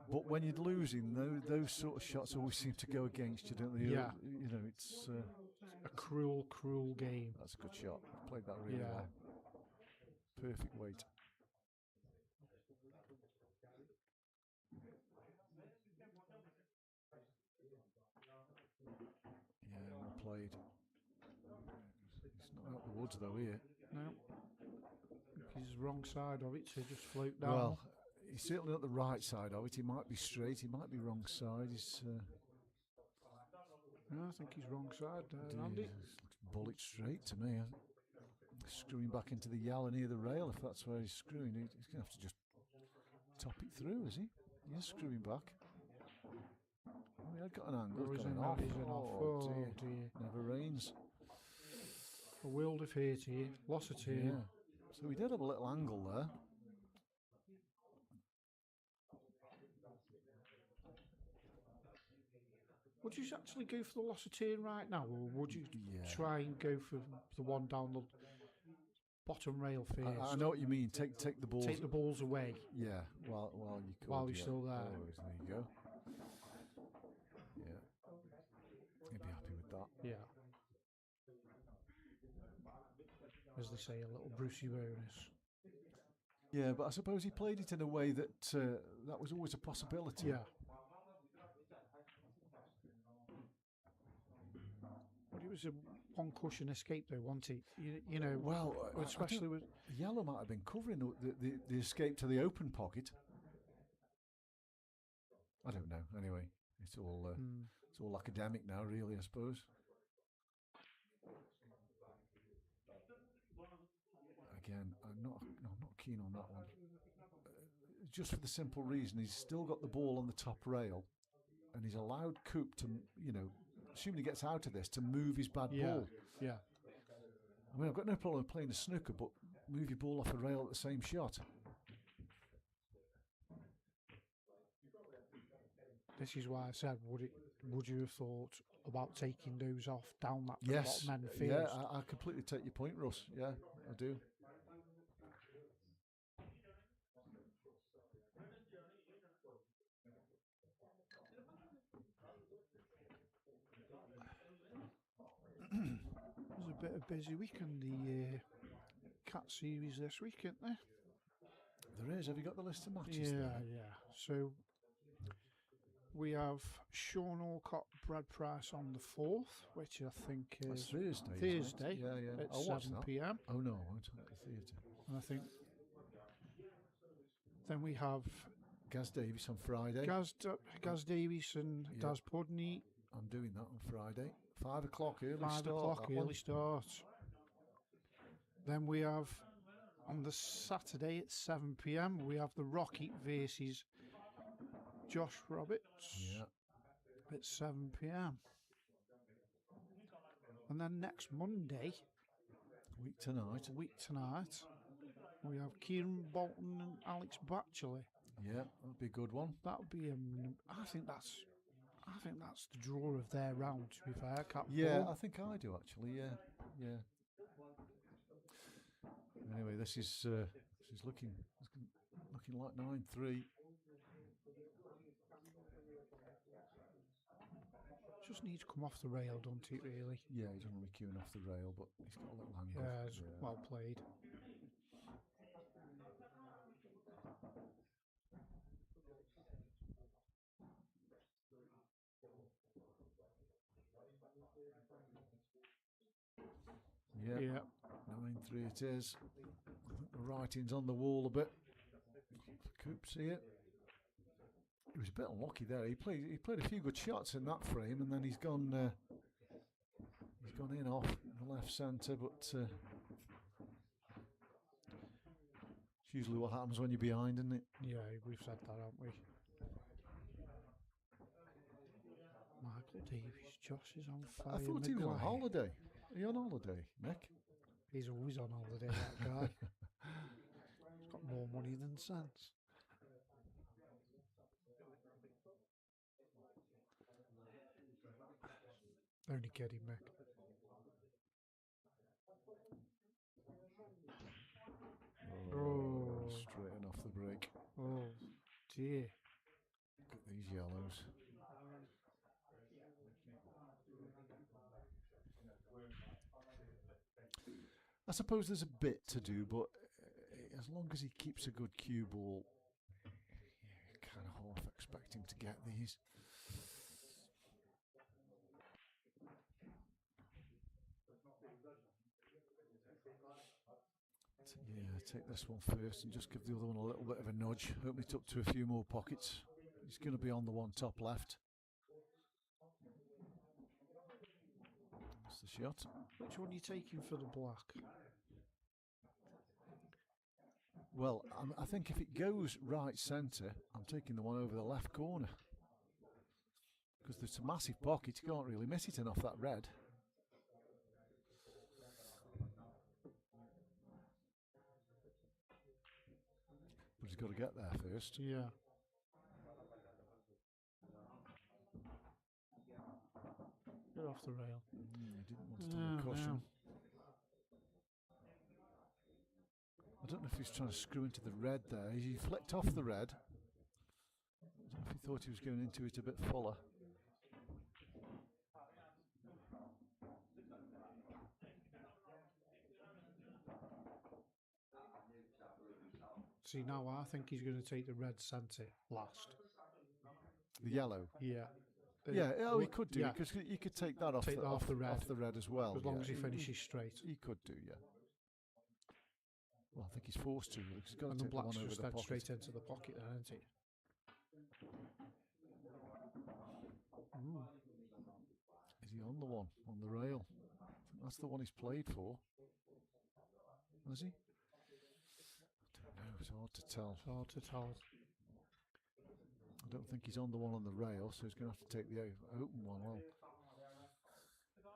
A: But when you're losing, those sort of shots always seem to go against you, don't they?
B: Yeah.
A: You know, it's
B: A cruel, cruel game.
A: that's a good shot. Played that really well. Perfect weight. Yeah, well played. He's not out the woods though here.
B: No. He's wrong side of it, so just float down.
A: Well, he's certainly not the right side of it. He might be straight. He might be wrong side. He's
B: no, I think he's wrong side there, Andy.
A: looks bullet straight to me. Screwing back into the yellow near the rail. If that's where he's screwing, he's going to have to just top it through, is he? Yes, screwing back. Oh, he had got an angle.
B: Oh,
A: He's
B: he's
A: got
B: an
A: an off.
B: off. He's an off. Oh,
A: dear.
B: dear.
A: Never rains.
B: A world of hate here. Loss of turn.
A: Yeah. So we did have a little angle there.
B: Would you actually go for the loss of turn right now, or would you try and go for the one down the bottom rail first?
A: I know what you mean. Take the balls.
B: Take the balls away.
A: Yeah. While you could.
B: While you're still there.
A: Oh, there you go. Yeah. He'd be happy with that.
B: Yeah. As they say, a little Brucey bonus.
A: Yeah, but I suppose he played it in a way that that was always a possibility.
B: Yeah. But it was a one cushion escape though, wasn't it? You know,
A: Well,
B: especially with
A: yellow might have been covering the escape to the open pocket. I don't know. Anyway, it's all academic now, really. I suppose. Again, I'm not keen on that one. Just for the simple reason he's still got the ball on the top rail, and he's allowed Coop to, assuming he gets out of this, to move his bad ball.
B: Yeah.
A: I mean, I've got no problem playing a snooker, but move your ball off a rail at the same shot.
B: This is why I said, would you have thought about taking those off down that
A: Yes.
B: bottom end first?
A: Yeah, I completely take your point, Russ. Yeah, I do.
B: There's a bit of busy week in the Cat series this week, isn't there?
A: There is. Have you got the list of matches there?
B: Yeah. So we have Sean Alcott, Brad Price on the 4th, which I think
A: That's
B: is
A: Thursday. isn't it?
B: Thursday
A: Yeah.
B: at
A: I'll watch
B: 7
A: that.
B: p.m.
A: Oh no, I won't at the theatre.
B: And I think then we have
A: Gaz Davies on Friday.
B: Gaz Davies and
A: Yeah.
B: Daz Pudney.
A: I'm doing that on Friday. 5 o'clock early
B: 5
A: start.
B: o'clock
A: that one.
B: early start. Then we have on the Saturday at 7 p.m. we have the Rocky versus Josh Roberts
A: Yeah.
B: at 7 p.m. And then next Monday,
A: Week tonight.
B: we have Kieran Bolton and Alex Batchelor.
A: Yeah, that'll be a good one.
B: That would be I think that's the draw of their round. To be fair, Cap
A: Yeah,
B: four.
A: I think I do actually. Yeah. Anyway, this is looking like 9-3.
B: Just needs to come off the rail, don't it? Really?
A: Yeah, he's only queuing off the rail, but he's got a little angle.
B: Yeah, it's well played.
A: Yep.
B: Yeah.
A: 9-3 it is. I think the writing's on the wall a bit. Coops here. He was a bit unlucky there. He played a few good shots in that frame, and then he's gone in off the left centre. But it's usually what happens when you're behind, isn't it?
B: Yeah, we've said that, haven't we? Michael Davies, Josh is on fire.
A: I thought he was on holiday. Are you on holiday, Nick?
B: He's always on holiday, that guy. He's got more money than sense. Only kidding, Mick.
A: Oh, straight off the break.
B: Oh, dear.
A: Look at these yellows. I suppose there's a bit to do, but as long as he keeps a good cue ball, you kind of half expect him to get these. Yeah, take this one first and just give the other one a little bit of a nudge. Open it up to a few more pockets. He's going to be on the one top left. That's the shot.
B: Which one are you taking for the black?
A: Well, I think if it goes right centre, I'm taking the one over the left corner. Because there's a massive pocket, you can't really miss it off that red. But he's got to get there first.
B: Yeah. Get off the rail.
A: He didn't want to take a cushion.
B: No.
A: I don't know if he's trying to screw into the red there. He flicked off the red. I don't know if he thought he was going into it a bit fuller.
B: See, now I think he's going to take the red centre last.
A: The yellow?
B: Yeah.
A: Yeah, he could do, because you could take that off
B: the
A: red as well.
B: As long as he finishes straight.
A: He could do, yeah. Well, I think he's forced to, because he's got to
B: and
A: take
B: the black's
A: the one over
B: just
A: the
B: head
A: pocket.
B: straight into the pocket then, isn't he? Ooh.
A: Is he on the one, on the rail? I think that's the one he's played for. Has he? I don't know, it's hard to tell.
B: It's hard to tell.
A: I don't think he's on the one on the rail, so he's going to have to take the open one. Well,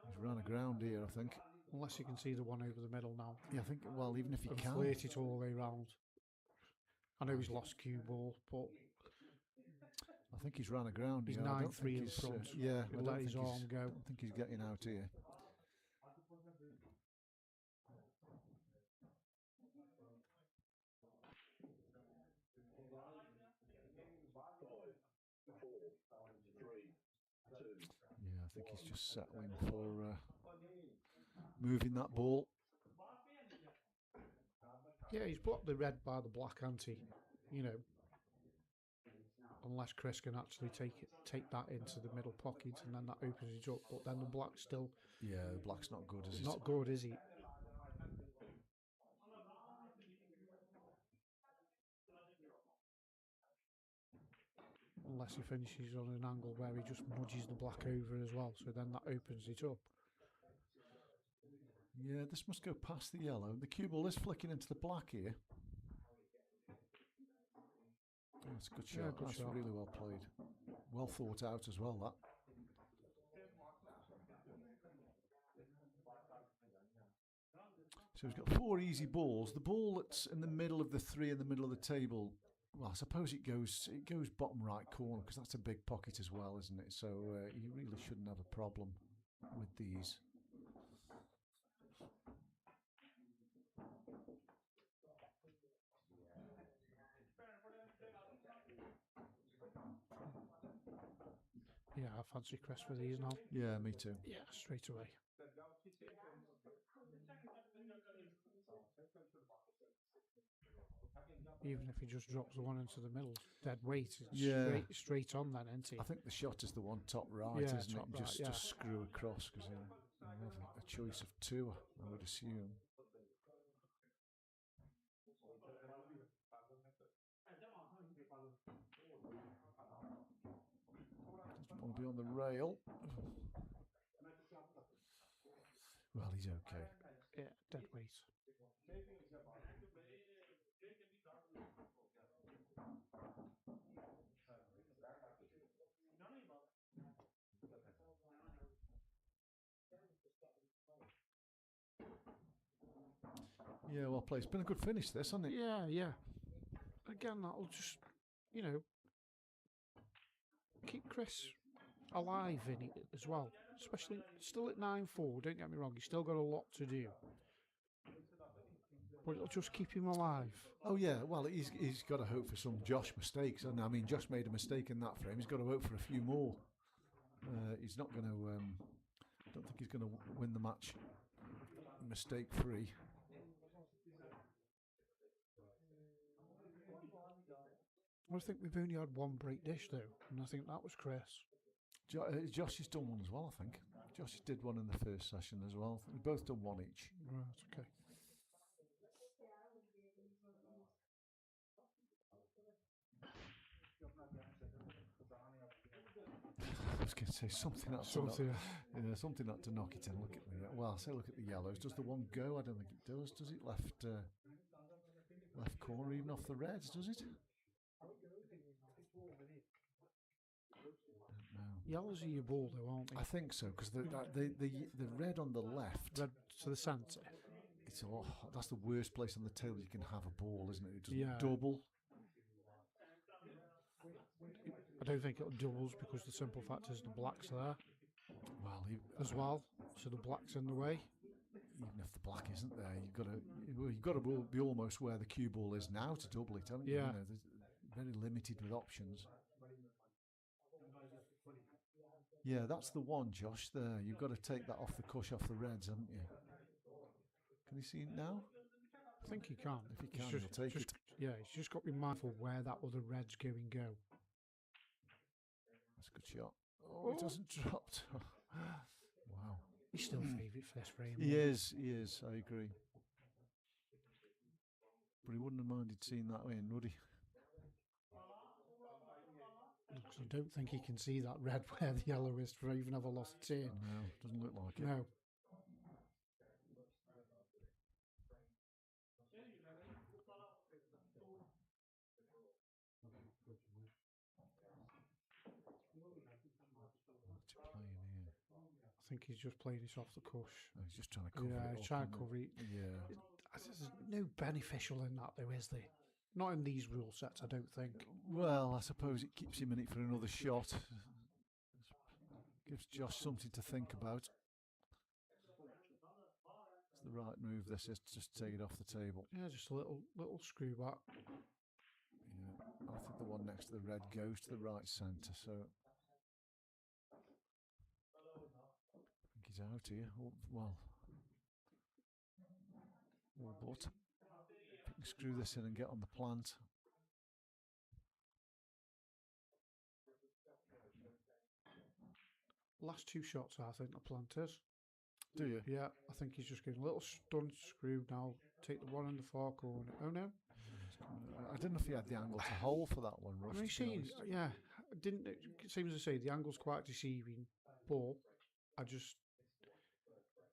A: he's run aground here, I think.
B: Unless you can see the one over the middle now.
A: Yeah, I think, well, even if he can.
B: Flirt it all the way round. I know he's lost cue ball, but
A: I think he's run aground.
B: He's
A: here.
B: 9-3 in front.
A: Yeah,
B: He'll let his arm go.
A: I don't think he's getting out here. Yeah, I think he's just settling for moving that ball.
B: Yeah, he's blocked the red by the black ante, you know. Unless Chris can actually take that into the middle pocket, and then that opens it up. But then the black's still...
A: Yeah, the black's not good, is it?
B: Not good, is he? Unless he finishes on an angle where he just nudges the black over as well, so then that opens it up.
A: Yeah, this must go past the yellow. The cue ball is flicking into the black here. Oh, that's a good shot.
B: Yeah, good
A: That's
B: shot.
A: really well played. Well thought out as well, that. So he's got 4 easy balls. The ball that's in the middle of the 3 in the middle of the table, well, I suppose it goes bottom right corner, because that's a big pocket as well, isn't it? So you really shouldn't have a problem with these.
B: Yeah, I fancy Chris for these now.
A: Yeah, me too.
B: Yeah, straight away. Even if he just drops the one into the middle, dead weight, it's
A: Yeah.
B: straight on then, isn't he?
A: I think the shot is the one top right,
B: Yeah,
A: isn't
B: top
A: it?
B: right,
A: Just screw across because you have a choice of two, I would assume. Doesn't want to be on the rail. Well, he's okay.
B: Yeah, dead weight.
A: Yeah, well played. It's been a good finish, this, hasn't it?
B: Yeah, yeah. Again, that'll just, you know, keep Chris alive in it as well. Especially still at 9-4, don't get me wrong, he's still got a lot to do. But it'll just keep him alive.
A: Oh yeah, well he's got to hope for some Josh mistakes, and I mean Josh made a mistake in that frame. He's got to hope for a few more. He's not going to. I don't think he's going to win the match mistake free.
B: I think we've only had one break dish though, and I think that was Chris.
A: Josh has done one as well, I think. Josh did one in the first session as well. We've both done one each.
B: Right, okay.
A: I was going to say something not to knock it in. Look at the look at the yellows. Does the one go? I don't think it does. Does it left corner even off the reds? Does it?
B: Yellows are your ball though, aren't they?
A: I think so because the red on the left,
B: red to the centre.
A: That's the worst place on the table you can have a ball, isn't it? It doesn't double.
B: I don't think it doubles because the simple fact is the black's there.
A: Well,
B: so the black's in the way.
A: Even if the black isn't there, you've got to be almost where the cue ball is now to double it, haven't you?
B: Yeah.
A: There's very limited with options. Yeah, that's the one, Josh. There, you've got to take that off the cush off the reds, haven't you? Can you see it now?
B: I think he can.
A: If he can, he'll take it.
B: Yeah, he's just got to be mindful where that other red's going go.
A: That's a good shot. Oh, it hasn't dropped. Wow.
B: He's still favourite for this frame.
A: He is, I agree. But he wouldn't have minded seeing that in, would he?
B: Because I don't think he can see that red where the yellow is for even have a lost turn.
A: No, doesn't look like it.
B: No. I think he's just playing this off the cush.
A: Oh, he's just trying to cover it.
B: Yeah, he's trying to cover it.
A: Yeah.
B: There's no beneficial in that though, is there? Not in these rule sets, I don't think.
A: Well, I suppose it keeps him in it for another shot. Gives Josh something to think about. It's the right move, this is, to just take it off the table.
B: Yeah, just a little screw back.
A: Yeah, I think the one next to the red goes to the right centre, so I think he's out here. Well, but if we can screw this in and get on the plant.
B: Last two shots, I think the plant is.
A: Do you?
B: Yeah, I think he's just getting a little stun screw now. Take the one in the far corner. Oh no!
A: I didn't know if he had the angle to hold for that one, Russ.
B: Yeah, didn't it seems to say the angle's quite deceiving, but I just.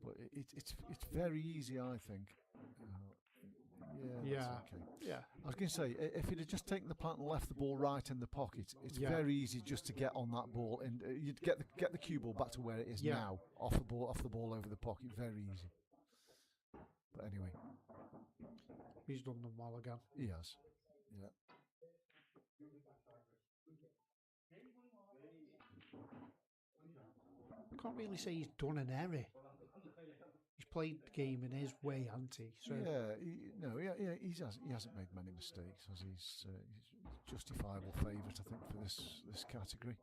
A: But it's very easy, I think. Yeah. Okay.
B: Yeah.
A: I was going to say, if he'd have just taken the plant and left the ball right in the pocket, it's very easy just to get on that ball, and you'd get the cue ball back to where it is now, off the ball over the pocket. Very easy. But anyway,
B: he's done them well again.
A: He has. Yeah.
B: I can't really say he's done an error. He's played the game in his way, hasn't he? So
A: he hasn't made many mistakes. He's justifiable favourite, I think, for this category.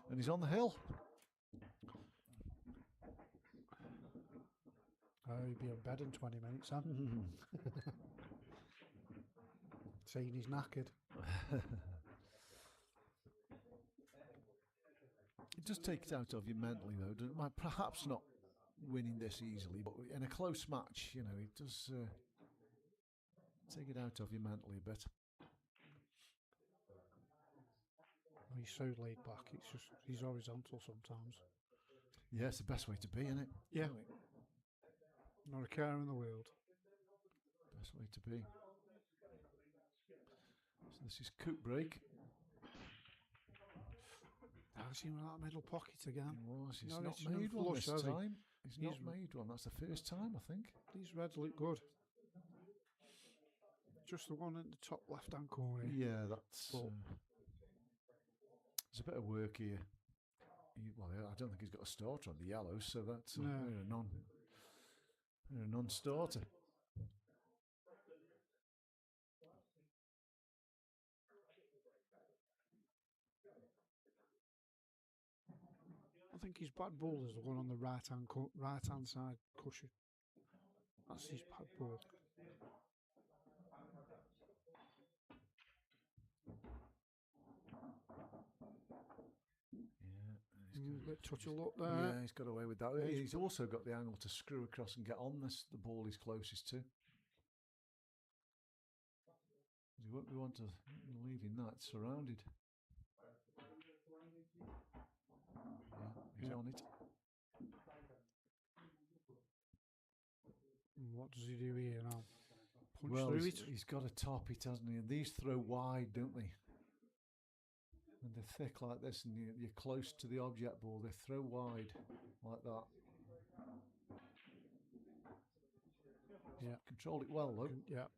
A: And he's on the hill.
B: Oh, he'll be in bed in 20 minutes, huh? Saying he's knackered.
A: It does take it out of you mentally, though. Perhaps not winning this easily, but in a close match, you know, it does take it out of you mentally a bit.
B: He's so laid back. It's just he's horizontal sometimes.
A: Yeah, it's the best way to be, isn't it?
B: Yeah.
A: Really.
B: Not a care in the world.
A: Best way to be. So this is coop break.
B: Has he in that middle pocket again?
A: He was. He's
B: No,
A: not
B: it's no
A: made one
B: flush,
A: this
B: has he?
A: time. He's not made one. That's the first time, I think.
B: These reds look good. Just the one in the top left-hand corner.
A: Yeah, that's. There's a bit of work here. Well, I don't think he's got a starter on the yellows, so that's
B: No.
A: they're a non-starter.
B: I think his bad ball is the one on the right-hand side cushion. That's his bad ball.
A: Yeah,
B: touch of luck there.
A: Yeah, he's got away with that. He's also got the angle to screw across and get on the ball he's closest to. He won't be one to leaving that surrounded. Yeah, he's on it.
B: What does he do here now? Punch
A: Well,
B: through
A: he's got to top it, hasn't he? And these throw wide, don't they? And they're thick like this, and you're close to the object ball. They throw wide like that.
B: Yeah,
A: controlled it well though.
B: Yeah.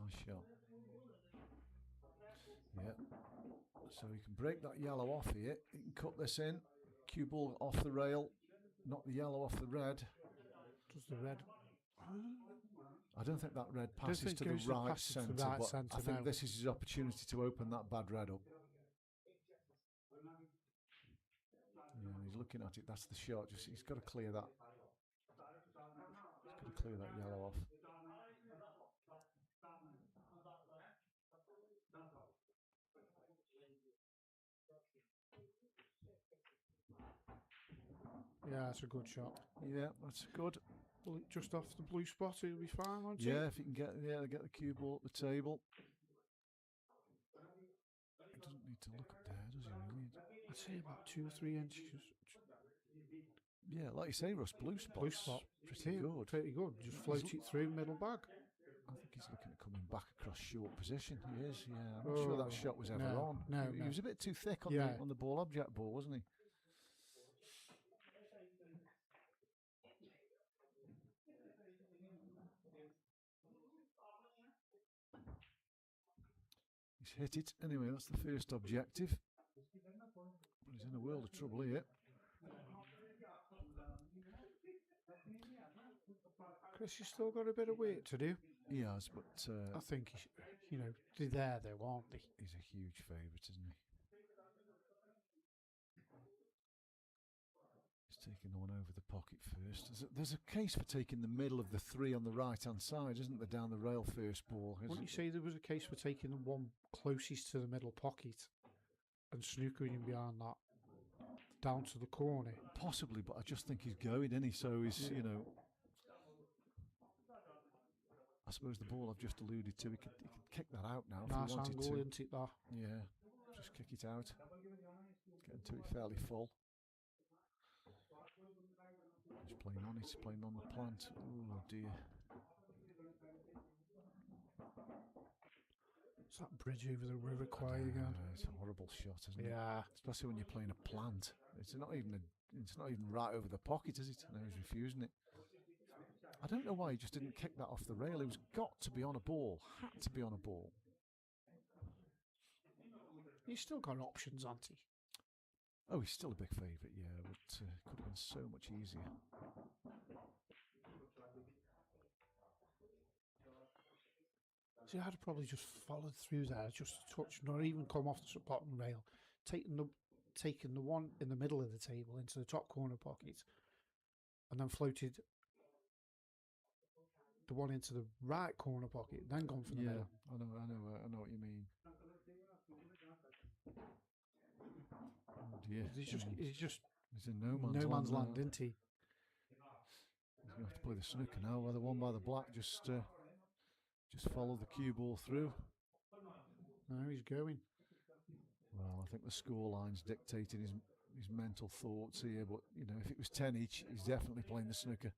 A: Nice shot. Yeah. So he can break that yellow off here. He can cut this in. Cue ball off the rail. Knock the yellow off the red.
B: Does the red?
A: I don't think that red passes to the right centre, but I think this is his opportunity to open that bad red up. Yeah, he's looking at it. That's the shot. Just he's got to clear that. He's got to clear that yellow off.
B: Yeah, that's a good shot.
A: Yeah, that's good.
B: Just off the blue spot, he'll be fine, won't he?
A: Yeah, if he can get the cue ball at the table. He doesn't need to look up there, does he really?
B: I'd say about 2 or 3 inches.
A: Yeah, like you say, Russ, blue spot. Pretty good.
B: Pretty good. Just float it through middle bag.
A: I think he's looking at coming back across short position. He is, yeah. I'm not sure that shot was ever on.
B: No,
A: he was a bit too thick on the ball object ball, wasn't he? He's hit it. Anyway, that's the first objective. But he's in a world of trouble here.
B: Chris, he's still got a bit of work to do.
A: He has, but
B: I think they're there though, aren't they?
A: He's a huge favourite, isn't he? He's taking the one over the pocket first. There's a case for taking the middle of the 3 on the right hand side, isn't there? Down the rail first ball.
B: Wouldn't you say there was a case for taking the one closest to the middle pocket and snookering him behind that down to the corner?
A: Possibly, but I just think he's going, isn't he? So he's, I suppose the ball I've just alluded to, he could kick that out now if he wanted
B: angle,
A: to.
B: isn't it, that?
A: Yeah, just kick it out. Get into it fairly full. He's playing on it, playing on the plant. Oh dear.
B: It's that bridge over the river Kwai again.
A: It's a horrible shot, isn't it?
B: Yeah.
A: Especially when you're playing a plant. It's not even right over the pocket, is it? No, he's refusing it. I don't know why he just didn't kick that off the rail. He was got to be on a ball. Had to be on a ball.
B: He's still got options, hasn't he?
A: Oh, he's still a big favourite, yeah, but could have been so much easier.
B: See, I'd have probably just followed through there, just a touch, not even come off the bottom rail, taking the one in the middle of the table into the top corner pocket, and then floated the one into the right corner pocket, then gone for the
A: Yeah,
B: middle.
A: I know what you mean. Oh dear.
B: He's
A: in no
B: no
A: man's
B: man's
A: land,
B: land,
A: now.
B: isn't he?
A: He's going to have to play the snooker now, where the one by the black just follow the cue ball through.
B: No, he's going.
A: Well, I think the scoreline's dictating his mental thoughts here, but you know, if it was 10 each, he's definitely playing the snooker.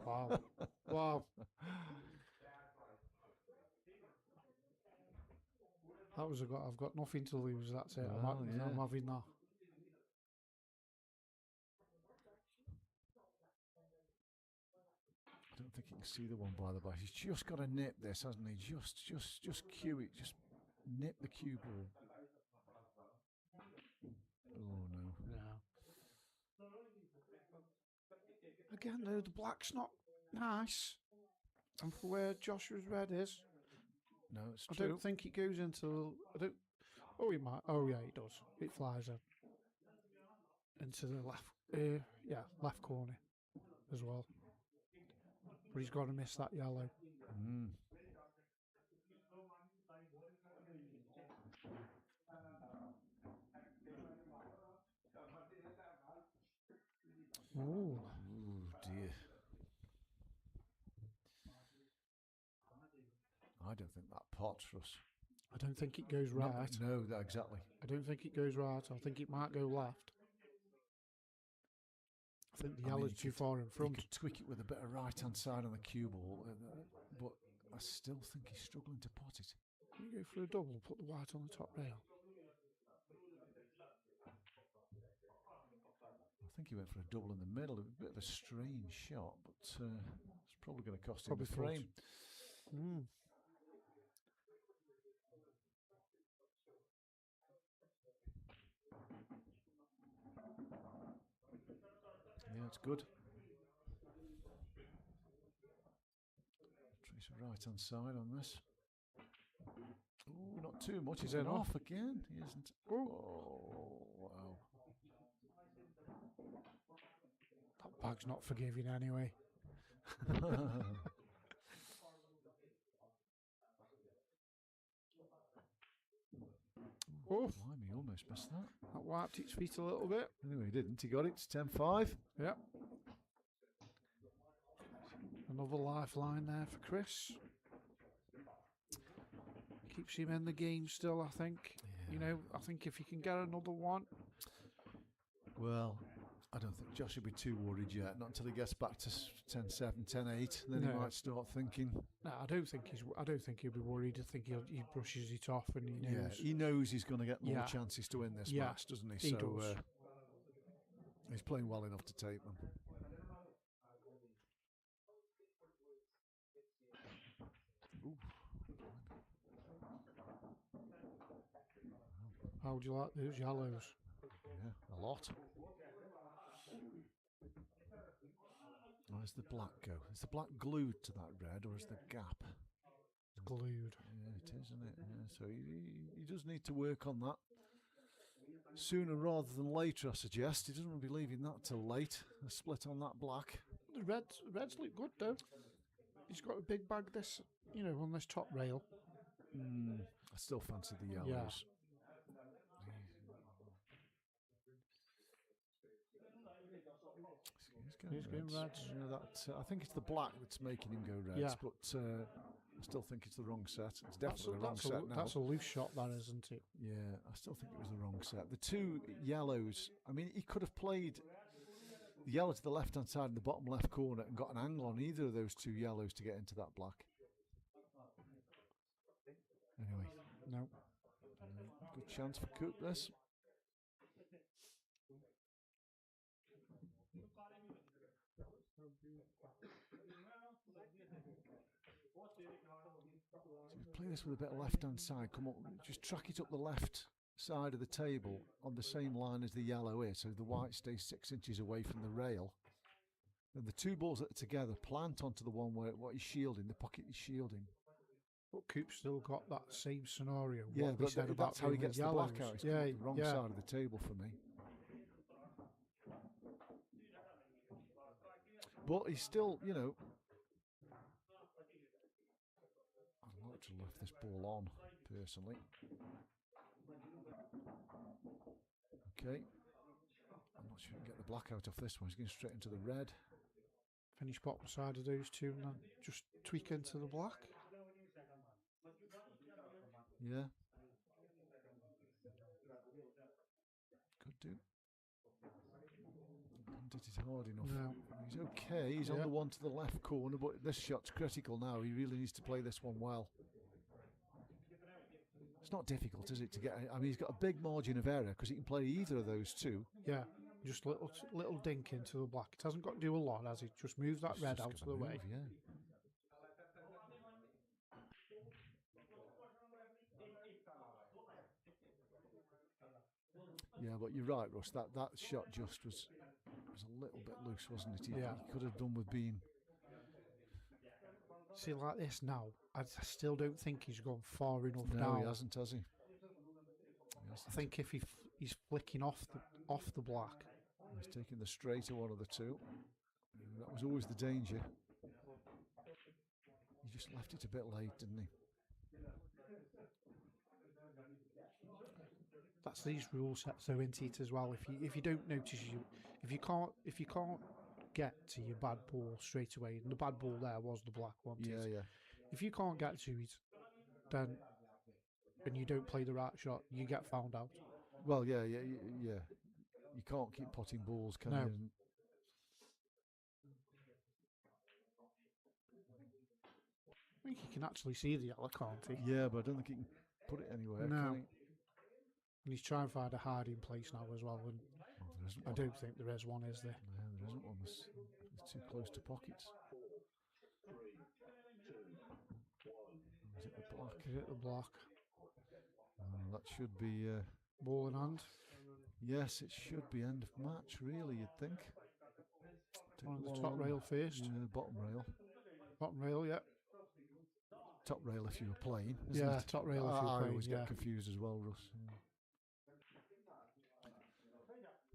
B: Wow. Wow. That was I've got nothing to lose. That's it.
A: Well,
B: I'm
A: yeah.
B: having that.
A: I don't think he can see the one by the back. He's just got to nip this, hasn't he? Just cue it. Just nip the cue ball. Oh no.
B: Yeah. Again, though, the black's not nice. And for where Joshua's red is,
A: No, it's
B: I
A: true.
B: don't think it goes into. I don't. Oh, it might. Oh, yeah, it does. It flies into the left. Left corner as well. But he's got to miss that yellow.
A: Mm.
B: Oh
A: dear. I don't think that pot's Russ.
B: I don't think it goes right.
A: No, exactly.
B: I don't think it goes right. I think it might go left. I think the yellow's too far in front.
A: He could tweak it with a bit of right-hand side on the cue ball, but I still think he's struggling to pot it.
B: Can you go for a double, put the white on the top rail?
A: I think he went for a double in the middle. A bit of a strange shot, but it's probably going to cost him the frame. Yeah, it's good. Trace a right-hand side on this. Oh, not too much. He's off again. He isn't. Oh, wow.
B: That bag's not forgiving anyway.
A: Oh, blimey, he almost missed that.
B: That wiped its feet a little bit.
A: Anyway, he didn't. He got it. It's 10-5.
B: Yep. Another lifeline there for Chris. Keeps him in the game still, I think. Yeah. You know, I think if he can get another one.
A: Well, I don't think Josh will be too worried yet. Not until he gets back to 10-7, 10-8. Then he might start thinking.
B: No, I don't think he'll be worried. I think he brushes it off and he knows.
A: Yeah, he knows he's going to get more chances to win this match, doesn't he?
B: He does.
A: He's playing well enough to take them. Ooh.
B: How would you like those yellows?
A: Yeah, a lot. Where's the black go? Is the black glued to that red, or is the gap?
B: It's glued.
A: Yeah, it is, isn't it? Yeah, so he does need to work on that sooner rather than later, I suggest. He doesn't want to be leaving that till late. A split on that black.
B: The reds look good though. He's got a big bag on this top rail.
A: I still fancy the yellows.
B: Yeah. He's going reds.
A: I think it's the black that's making him go reds, but I still think it's the wrong set. It's definitely the wrong set now.
B: That's a loose shot, that isn't it?
A: Yeah, I still think it was the wrong set. The two yellows, I mean, he could have played the yellow to the left-hand side in the bottom left corner and got an angle on either of those two yellows to get into that black. Anyway.
B: No.
A: Good chance for Cook, this. play this with a bit of left-hand side. Come up, just track it up the left side of the table on the same line as the yellow is, so the white stays 6 inches away from the rail. And the two balls that are together plant onto the one where what he's shielding, the pocket he's shielding.
B: But Coop's still got that same scenario.
A: Yeah,
B: what we said about
A: that's how he
B: doing
A: gets
B: with
A: the black
B: yellows.
A: out. He's
B: Yeah,
A: come up the wrong side of the table for me. But he's still, you know, I'd like to lift this ball on, personally. Okay. I'm not sure he can get the black out off this one. He's going straight into the red.
B: Finish bottom side of those two and then just tweak into the black.
A: Yeah. Could do. Did it hard enough.
B: No.
A: He's okay. He's on the one to the left corner, but this shot's critical now. He really needs to play this one well. It's not difficult, is it, to get? I mean, he's got a big margin of error because he can play either of those two.
B: Yeah, just little dink into the black. It hasn't got to do a lot, has it? Just move that red out of the way.
A: Yeah. Yeah, but you're right, Russ. That shot just was a little bit loose, wasn't it? He could have done with being.
B: See, like this now, I still don't think he's gone far enough
A: No,
B: down.
A: he hasn't, has he?
B: I think if he's flicking off the black.
A: He's taking the straighter one of the two. That was always the danger. He just left it a bit late, didn't he?
B: That's these rule sets though, isn't it, as well? If you don't notice, if you can't get to your bad ball straight away, and the bad ball there was the black one.
A: Yeah.
B: If you can't get to it, then and you don't play the right shot, you get found out.
A: Well, yeah. You can't keep potting balls, can you?
B: I think he can actually see the yellow, can't he?
A: Yeah, but I don't think he can put it anywhere,
B: No.
A: can he?
B: And he's trying to find a hiding place now as well, and I don't think there is one, is there?
A: No, there isn't one. It's too close to pockets. Is it the black?
B: Is it the black?
A: That should be...
B: ball in hand?
A: Yes, it should be end of match, really, you'd think.
B: On the top rail first?
A: Bottom rail.
B: Bottom rail, yeah.
A: Top rail if you were playing, isn't
B: Yeah,
A: it?
B: top rail if you were playing,
A: I always get confused as well, Russ.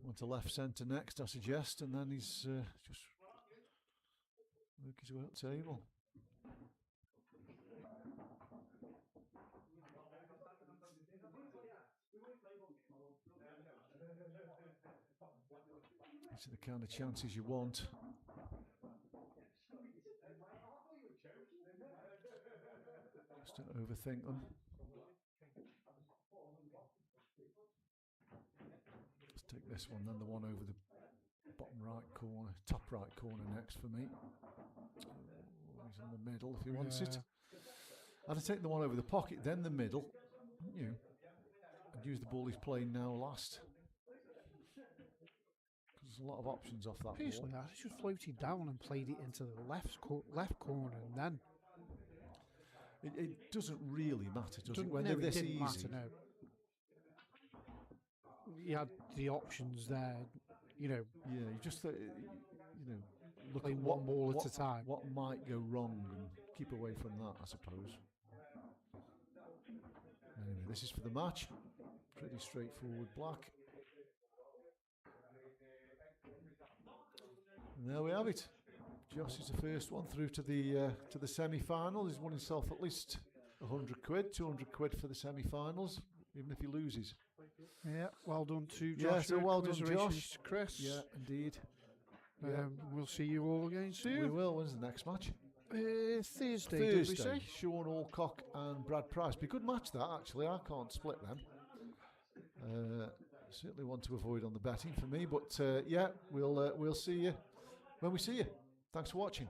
A: One to left centre next, I suggest, and then he's just work his way up table. These are the kind of chances you want. Just don't overthink them. Let's take this one, then the one over the bottom right corner, top right corner next for me. He's in the middle if he wants it. I'd take the one over the pocket, then the middle, wouldn't you? And use the ball he's playing now last. There's a lot of options off that
B: Personally,
A: ball.
B: I just floated down and played it into the left corner, and then
A: it doesn't really matter, does it? When they're this easy.
B: Matter, no. You had the options there, you know.
A: Yeah, you just you know, look at
B: one ball at a time.
A: What might go wrong, and keep away from that, I suppose. Anyway, this is for the match. Pretty straightforward black. And there we have it. Joss is the first one through to the semi-final. He's won himself at least 100 quid, 200 quid for the semi-finals, even if he loses.
B: Yeah, well done to Josh.
A: Yeah, so well done, Josh.
B: To Chris.
A: Yeah, indeed.
B: We'll see you all again soon.
A: We will. When's the next match?
B: Thursday, did we say?
A: Sean Alcock and Brad Price. Be a good match that, actually. I can't split them. Certainly one to avoid on the betting for me. But yeah, we'll see you when we see you. Thanks for watching.